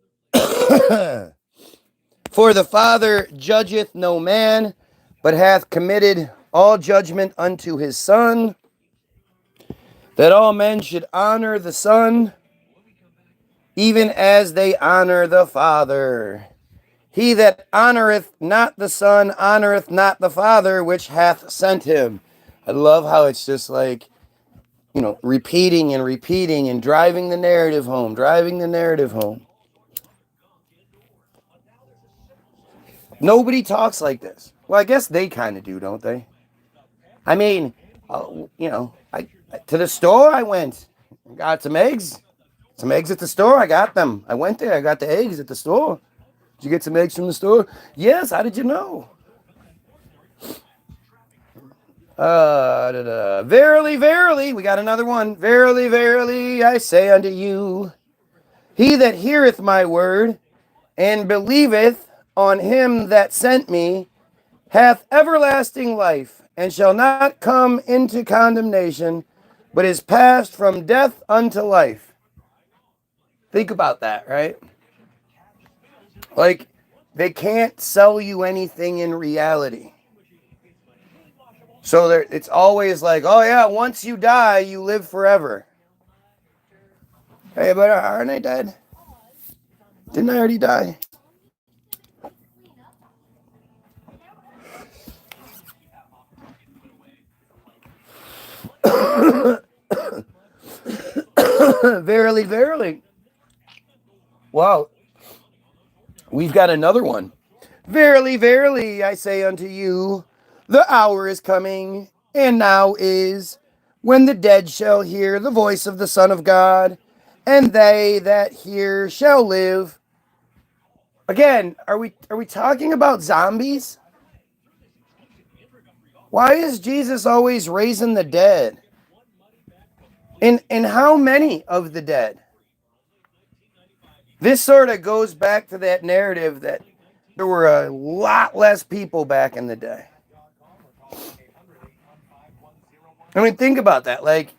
For the Father judgeth no man, but hath committed all judgment unto his Son, that all men should honor the Son, even as they honor the Father. He that honoreth not the Son honoreth not the Father which hath sent him. I love how it's just like, you know, repeating and repeating and driving the narrative home. Nobody talks like this. Well, I guess they kind of do, don't they? I mean, you know, to the store I went. Got some eggs. Some eggs at the store. I got them. I went there. I got the eggs at the store. Did you get some eggs from the store? Yes. How did you know? Verily, verily, we got another one. Verily, verily, I say unto you, he that heareth my word and believeth on him that sent me hath everlasting life, and shall not come into condemnation, but is passed from death unto life. Think about that, right? Like, they can't sell you anything in reality. So it's always like, oh yeah, once you die, you live forever. Hey, but aren't I dead? Didn't I already die? Verily, verily. Wow, we've got another one. Verily, verily, I say unto you, the hour is coming, and now is, when the dead shall hear the voice of the Son of God, and they that hear shall live. Again, are we talking about zombies? Why is Jesus always raising the dead? And how many of the dead? This sort of goes back to that narrative that there were a lot less people back in the day. I mean, think about that. Like,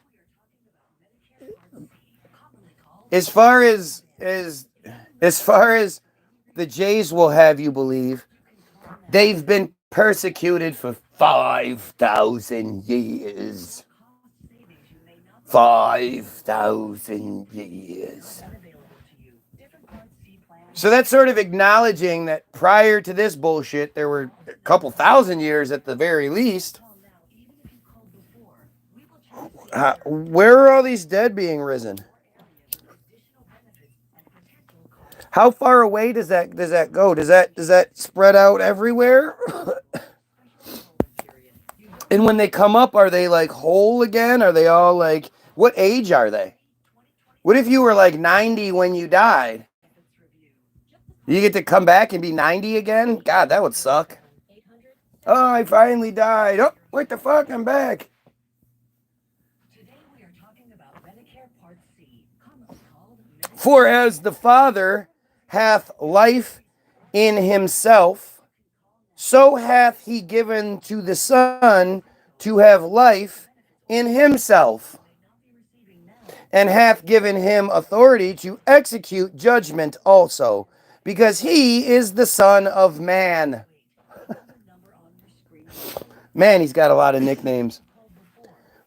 as far as the Jays will have you believe, they've been persecuted for 5,000 years. 5,000 years. So that's sort of acknowledging that prior to this bullshit, there were a couple thousand years at the very least. Where are all these dead being risen? How far away does that go? Does that spread out everywhere? And when they come up, are they like whole again? Are they all like, what age are they? What if you were like 90 when you died? You get to come back and be 90 again? God, that would suck. Oh, I finally died. Oh, what the fuck? I'm back. For as the Father hath life in himself, so hath he given to the Son to have life in himself, and hath given him authority to execute judgment also, because he is the Son of Man. Man, he's got a lot of nicknames.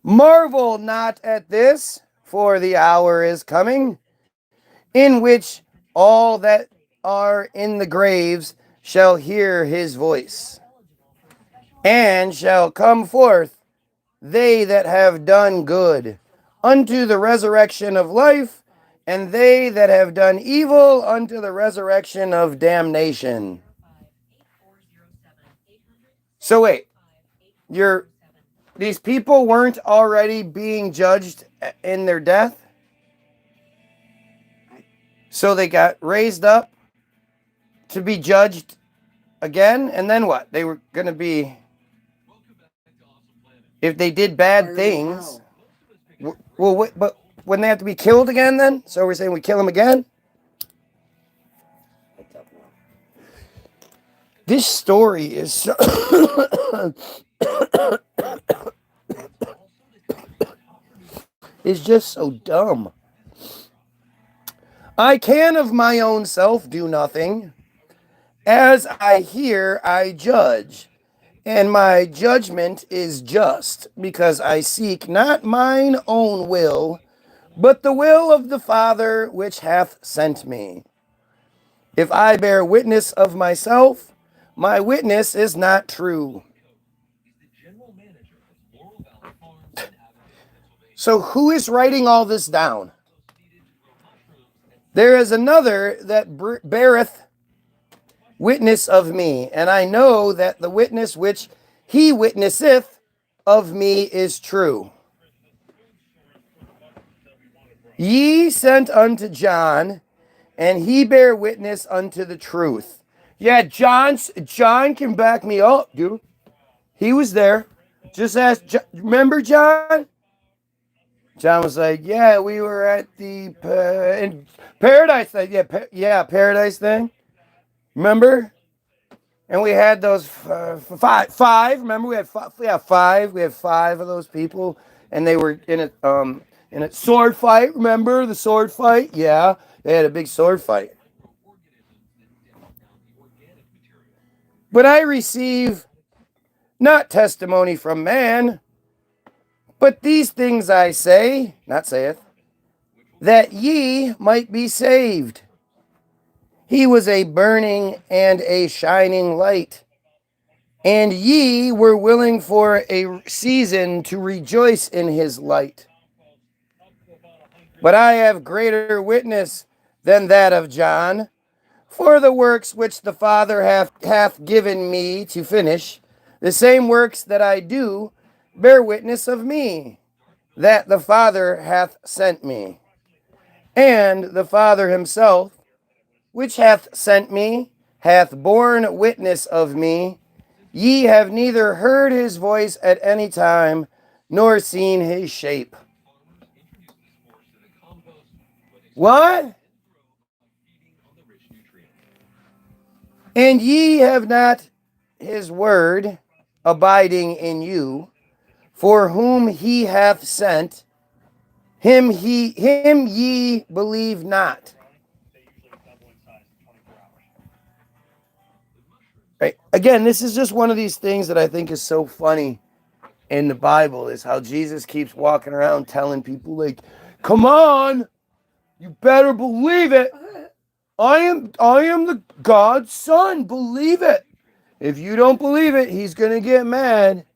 Marvel not at this, for the hour is coming, in which all that are in the graves shall hear his voice, and shall come forth, they that have done good, unto the resurrection of life, and they that have done evil unto the resurrection of damnation. So wait, these people weren't already being judged in their death? So they got raised up to be judged again, and then what? They were going to be, if they did bad things, well, but wouldn't they have to be killed again then? So we're saying we kill them again? This story is so is just so dumb. I can of my own self do nothing. As I hear, I judge, and my judgment is just, because I seek not mine own will, but the will of the Father which hath sent me. If I bear witness of myself, my witness is not true. So who is writing all this down? There is another that beareth witness of me, and I know that the witness which he witnesseth of me is true. Ye sent unto John, and he bare witness unto the truth. Yeah, John can back me up, dude. He was there. Just ask. Remember John? John was like, "Yeah, we were at the in Paradise thing. Yeah, Paradise thing. Remember? And we had those five. Remember, we had five. Yeah, five. We had five of those people, and they were in a sword fight. Remember the sword fight? Yeah, they had a big sword fight. But I receive not testimony from man, but these things I say, not saith, that ye might be saved. He was a burning and a shining light, and ye were willing for a season to rejoice in his light. But I have greater witness than that of John, for the works which the Father hath given me to finish, the same works that I do, bear witness of me, that the Father hath sent me. And the Father himself, which hath sent me, hath borne witness of me. Ye have neither heard his voice at any time, nor seen his shape. What? And ye have not his word abiding in you, for whom he hath sent, him ye believe not. Right. Again, this is just one of these things that I think is so funny in the Bible, is how Jesus keeps walking around telling people, like, come on, you better believe it. I am the God's son. Believe it. If you don't believe it, he's gonna get mad.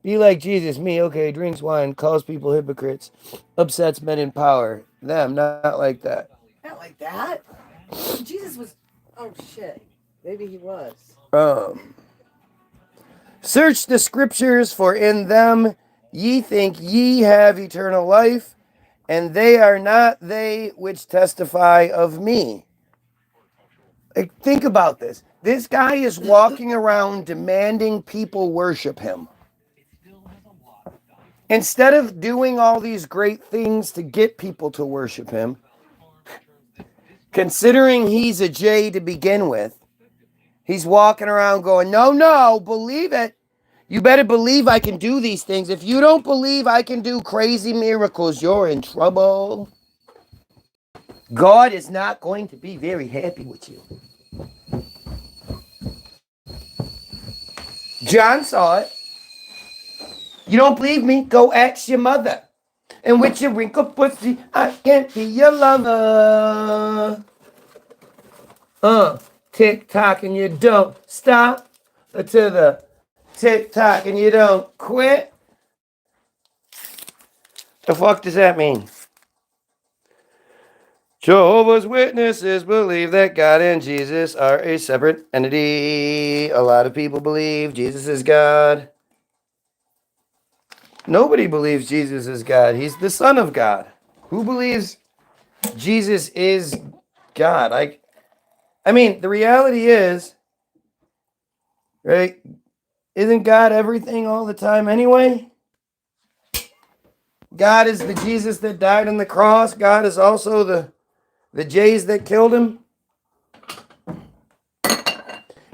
Be like Jesus, me, okay, drinks wine, calls people hypocrites, upsets men in power. Them, not like that. Not like that. Jesus was. Oh shit. Maybe he was. Search the scriptures, for in them ye think ye have eternal life, and they are not they which testify of me. Like, think about this. This guy is walking around demanding people worship him. Instead of doing all these great things to get people to worship him, considering he's a J to begin with, he's walking around going, no, believe it. You better believe I can do these things. If you don't believe I can do crazy miracles, you're in trouble. God is not going to be very happy with you. John saw it. You don't believe me? Go ask your mother. And with your wrinkled pussy, I can't be your lover. Tick tock and you don't stop. To the tick tock and you don't quit. The fuck does that mean? Jehovah's Witnesses believe that God and Jesus are a separate entity. A lot of people believe Jesus is God. Nobody believes Jesus is God. He's the Son of God. Who believes Jesus is God? I mean, the reality is, right? Isn't God everything all the time anyway? God is the Jesus that died on the cross. God is also the Jays that killed him.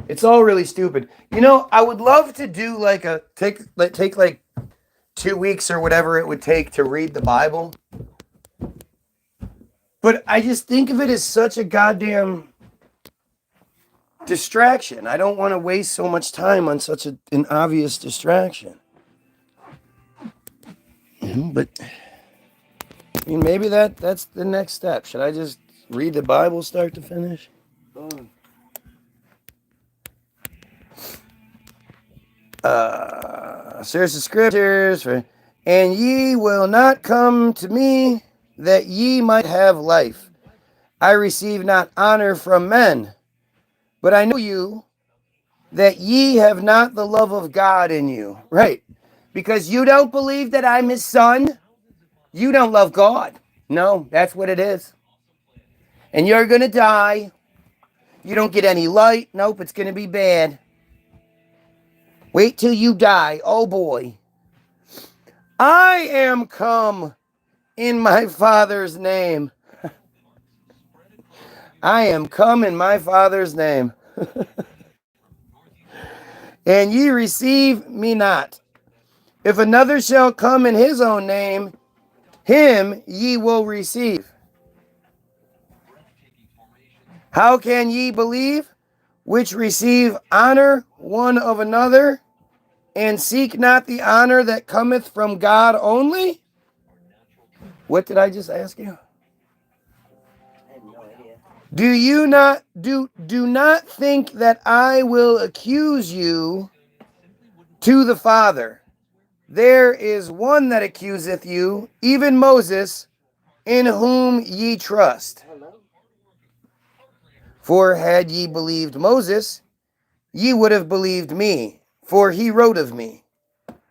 It's all really stupid. You know, I would love to do like take like 2 weeks or whatever it would take to read the Bible. But I just think of it as such a goddamn distraction. I don't want to waste so much time on such an obvious distraction. But I mean, maybe that's the next step. Should I just read the Bible start to finish? Search the scriptures for, and ye will not come to me that ye might have life. I receive not honor from men, but I know you that ye have not the love of God in you. Right. Because you don't believe that I'm his son, you don't love God. No, that's what it is. And you're going to die. You don't get any light. Nope, it's going to be bad. Wait till you die. Oh boy. I am come in my Father's name. I am come in my Father's name. And ye receive me not. If another shall come in his own name, him ye will receive. How can ye believe, which receive honor one of another, and seek not the honor that cometh from God only? What did I just ask you? Do not think that I will accuse you to the Father. There is one that accuseth you, even Moses, in whom ye trust. For had ye believed Moses, ye would have believed me, for he wrote of me.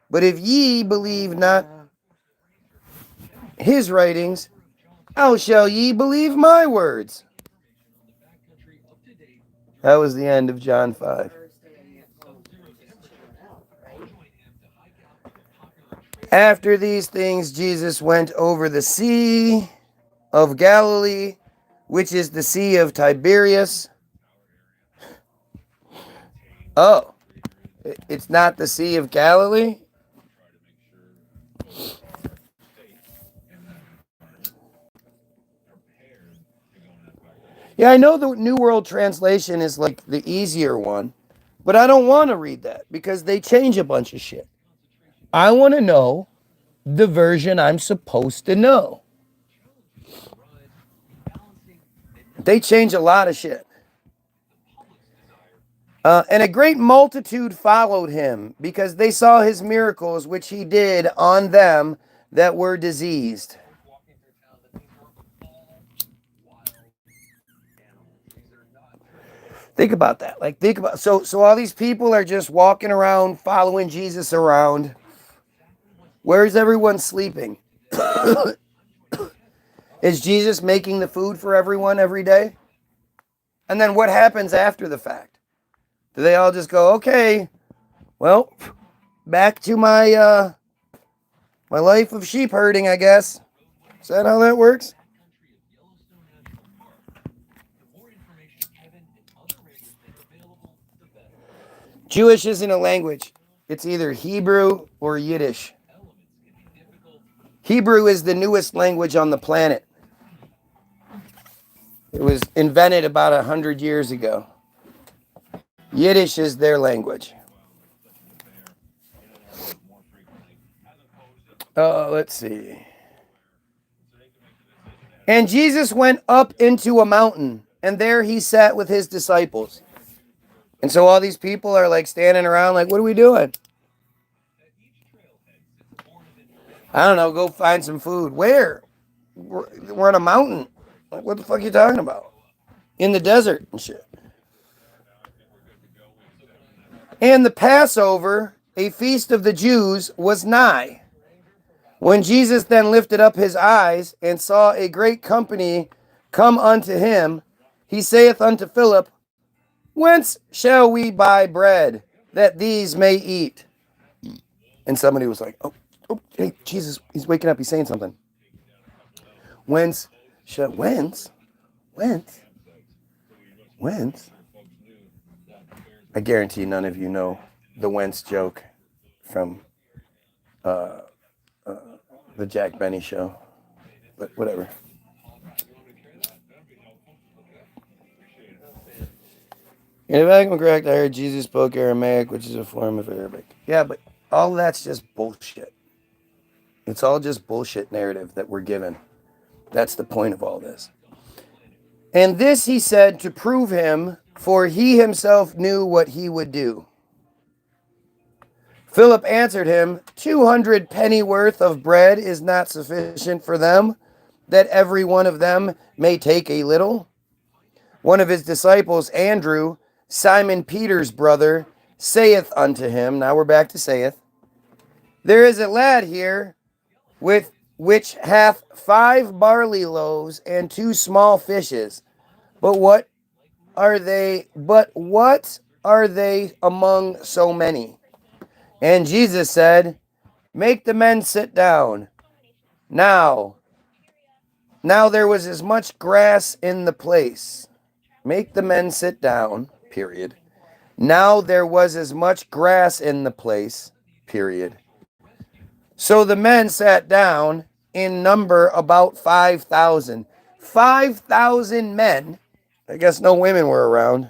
But if ye believe not his writings, how shall ye believe my words? That was the end of John 5. After these things, Jesus went over the Sea of Galilee, which is the Sea of Tiberias. Oh, it's not the Sea of Galilee? Yeah, I know the New World Translation is like the easier one, but I don't want to read that because they change a bunch of shit. I want to know the version I'm supposed to know. They change a lot of shit. And a great multitude followed him because they saw his miracles which he did on them that were diseased. Think about that. Like think about so all these people are just walking around following Jesus around. Where's everyone sleeping? Is Jesus making the food for everyone every day? And then what happens after the fact? Do they all just go, okay, well, back to my life of sheep herding, I guess? Is that how that works? Jewish isn't a language. It's either Hebrew or Yiddish. Hebrew is the newest language on the planet. It was invented about 100 years ago. Yiddish is their language. Let's see. And Jesus went up into a mountain, and there he sat with his disciples. And so all these people are like standing around, like, what are we doing? I don't know, go find some food. Where? We're on a mountain. Like, what the fuck are you talking about? In the desert and shit. And the Passover, a feast of the Jews, was nigh. When Jesus then lifted up his eyes and saw a great company come unto him, he saith unto Philip, whence shall we buy bread that these may eat? And somebody was like, oh, hey, Jesus, he's waking up, he's saying something. Whence? I guarantee none of you know the whence joke from the Jack Benny show, but whatever. And if I'm correct, I heard Jesus spoke Aramaic, which is a form of Arabic. Yeah, but all that's just bullshit. It's all just bullshit narrative that we're given. That's the point of all this. And this he said to prove him, for he himself knew what he would do. Philip answered him, 200 pennyworth of bread is not sufficient for them, that every one of them may take a little. One of his disciples, Andrew, Simon Peter's brother, saith unto him, now we're back to saith, there is a lad here with which hath 5 barley loaves and 2 small fishes. But what are they among so many? And Jesus said, make the men sit down. Now there was as much grass in the place. Make the men sit down, period. Now there was as much grass in the place, period. So the men sat down, in number about 5,000. 5,000 men. I guess no women were around.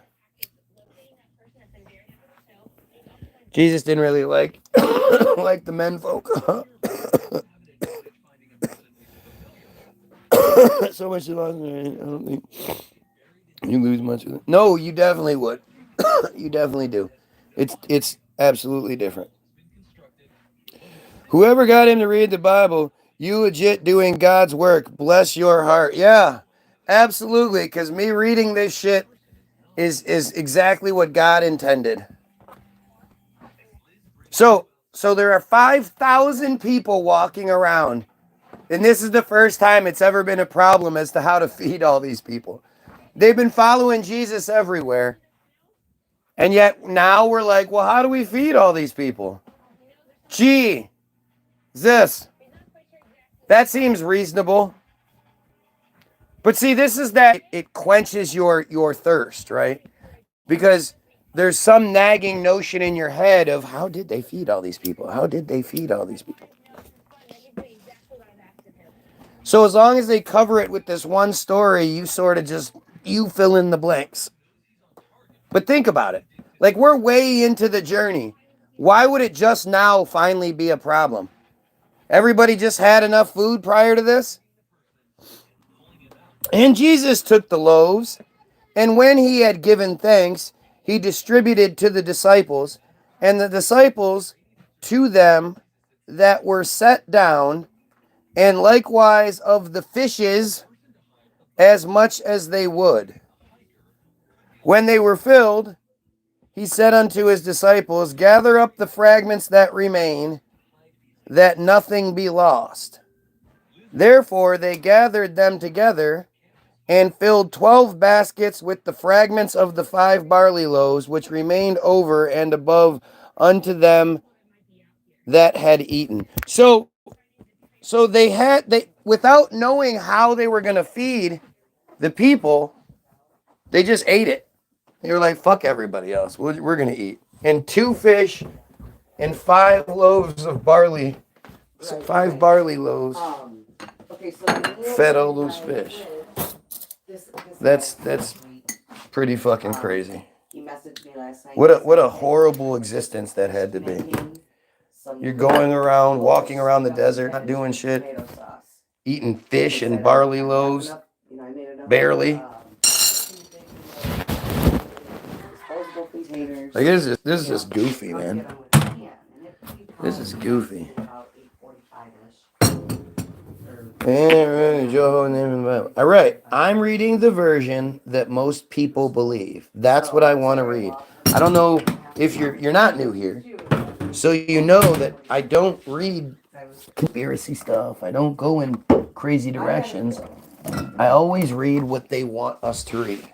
Jesus didn't really like like the men folk. So much. I don't think. You lose much of it. No, you definitely would. You definitely do. It's absolutely different. Whoever got him to read the Bible, you legit doing God's work. Bless your heart. Yeah, absolutely. Because me reading this shit is exactly what God intended. So there are 5,000 people walking around, and this is the first time it's ever been a problem as to how to feed all these people. They've been following Jesus everywhere, and yet now we're like, well, how do we feed all these people? Gee, this that seems reasonable. But see, this is that it quenches your thirst, right? Because there's some nagging notion in your head of how did they feed all these people? How did they feed all these people? So as long as they cover it with this one story, you sort of just you fill in the blanks. But think about it. Like we're way into the journey. Why would it just now finally be a problem? Everybody just had enough food prior to this? And Jesus took the loaves, and when he had given thanks, he distributed to the disciples, and the disciples to them that were set down, and likewise of the fishes as much as they would. When they were filled, he said unto his disciples, gather up the fragments that remain, that nothing be lost. Therefore they gathered them together, and filled 12 baskets with the fragments of the 5 barley loaves, which remained over and above unto them that had eaten. So they without knowing how they were going to feed the people, they just ate it. They were like, fuck everybody else. We're going to eat. And 2 fish and 5 loaves of barley. So 5 barley loaves Okay, so fed all those fish. That's pretty fucking crazy. He messaged me last night. What a horrible existence that had to be. You're going around, walking around the desert, not doing shit, eating fish and barley loaves, barely. Like this is just goofy, man. This is goofy. All right, I'm reading the version that most people believe. That's what I want to read. I don't know if you're not new here, so you know that I don't read conspiracy stuff. I don't go in crazy directions. I always read what they want us to read.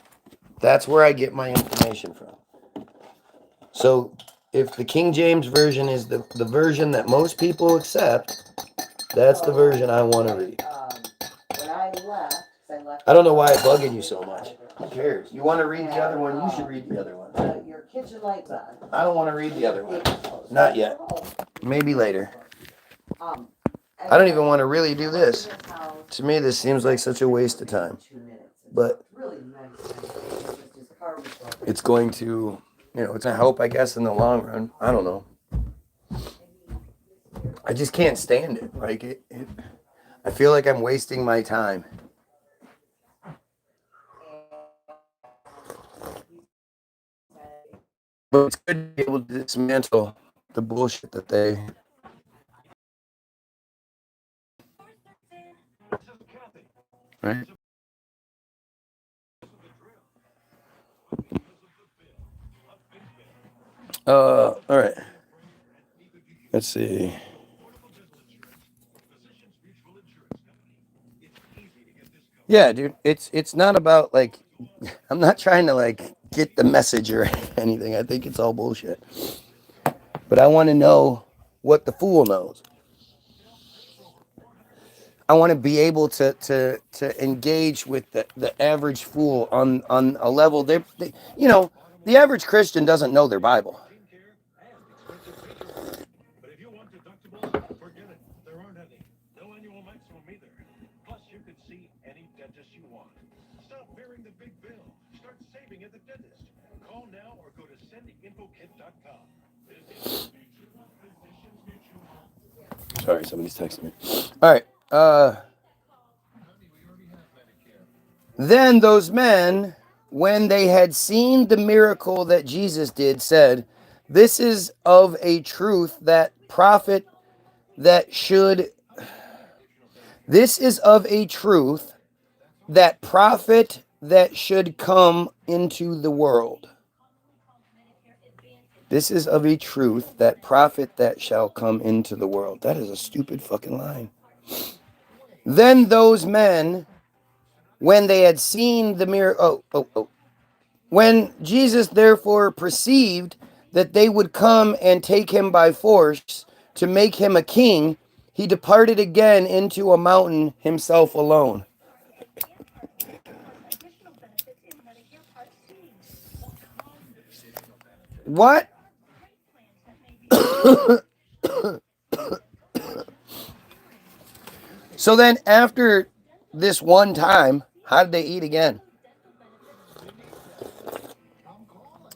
That's where I get my information from. So if the King James Version is the version that most people accept, that's the version I want to read. I don't know why it's bugging you so much. Who cares? You want to read the other one, you should read the other one. Your kitchen lights on. I don't want to read the other one. Not yet. Maybe later. I don't even want to really do this. To me, this seems like such a waste of time. But it's going to, it's going to help, I guess, in the long run. I don't know. I just can't stand it. Like, I feel like I'm wasting my time. But it's good to be able to dismantle the bullshit that they... Right? All right. Let's see. Yeah, dude. It's not about like I'm not trying to like get the message or anything. I think it's all bullshit. But I want to know what the fool knows. I want to be able to engage with the average fool on a level the average Christian doesn't know their Bible. But if you want deductibles, forget it. There aren't any. No annual maximum either. Plus, you can see any dentist you want. Stop bearing the big bill. Start saving at the dentist. Call now or go to sendinfokit.com. Sorry, somebody's texting me. All right. Then those men when they had seen the miracle that Jesus did, said, This is of a truth that prophet that should this is of a truth that prophet that should come into the world. This is of a truth that prophet that shall come into the world. That is a stupid fucking line. Then those men, when they had seen the miracle, when Jesus therefore perceived that they would come and take him by force to make him a king, he departed again into a mountain himself alone. What? So then after this one time, how did they eat again?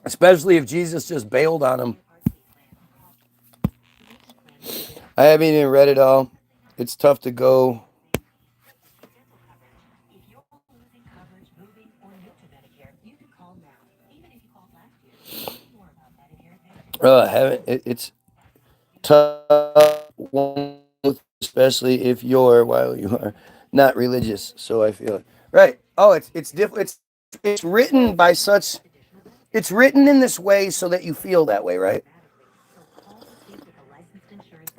Especially if Jesus just bailed on them. I haven't even read it all. It's tough to go. It's tough, especially if you're while you are not religious. So I feel it. Right. Oh, it's different. It's written by such. It's written in this way so that you feel that way, right?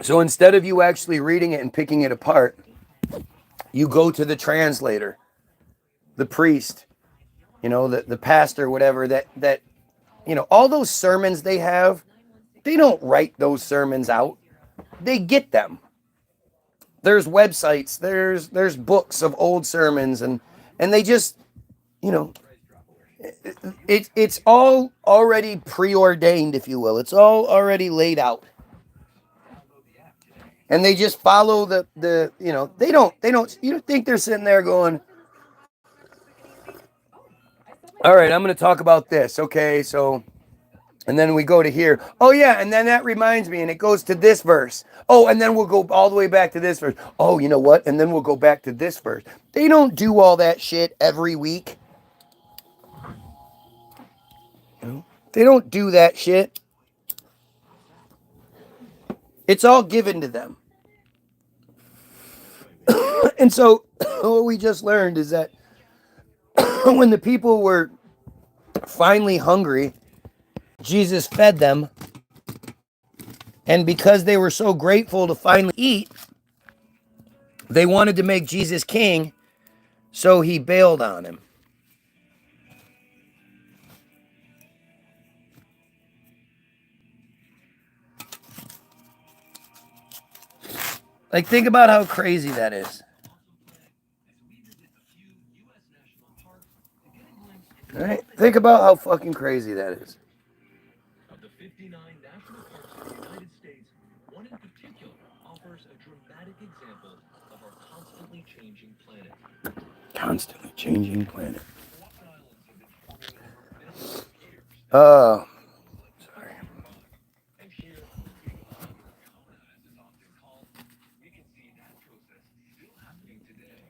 So instead of you actually reading it and picking it apart, you go to the translator, the priest, the pastor, whatever, that all those sermons they have, they don't write those sermons out. They get them. There's websites, there's books of old sermons, and they just, you know, it's all already preordained, if you will. It's all already laid out. And they just follow the they don't you don't think they're sitting there going, all right, I'm going to talk about this. Okay, so, and then we go to here. Oh, yeah, and then that reminds me, and it goes to this verse. Oh, and then we'll go all the way back to this verse. Oh, you know what? And then we'll go back to this verse. They don't do all that shit every week. They don't do that shit. It's all given to them. And so, what we just learned is that when the people were finally hungry, Jesus fed them. And because they were so grateful to finally eat, they wanted to make Jesus king, so he bailed on him. Like, think about how crazy that is. All right? Think about how fucking crazy that is. Of the 59 national parks in the United States, one in particular offers a dramatic example of our constantly changing planet. Constantly changing planet. Oh, sorry. And here, we can see that process still happening today.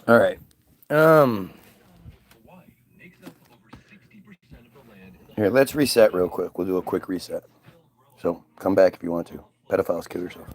All right. Hawaii makes up over 60% of the land in the Here, let's reset real quick. We'll do a quick reset. So come back if you want to. Pedophiles, kill yourself.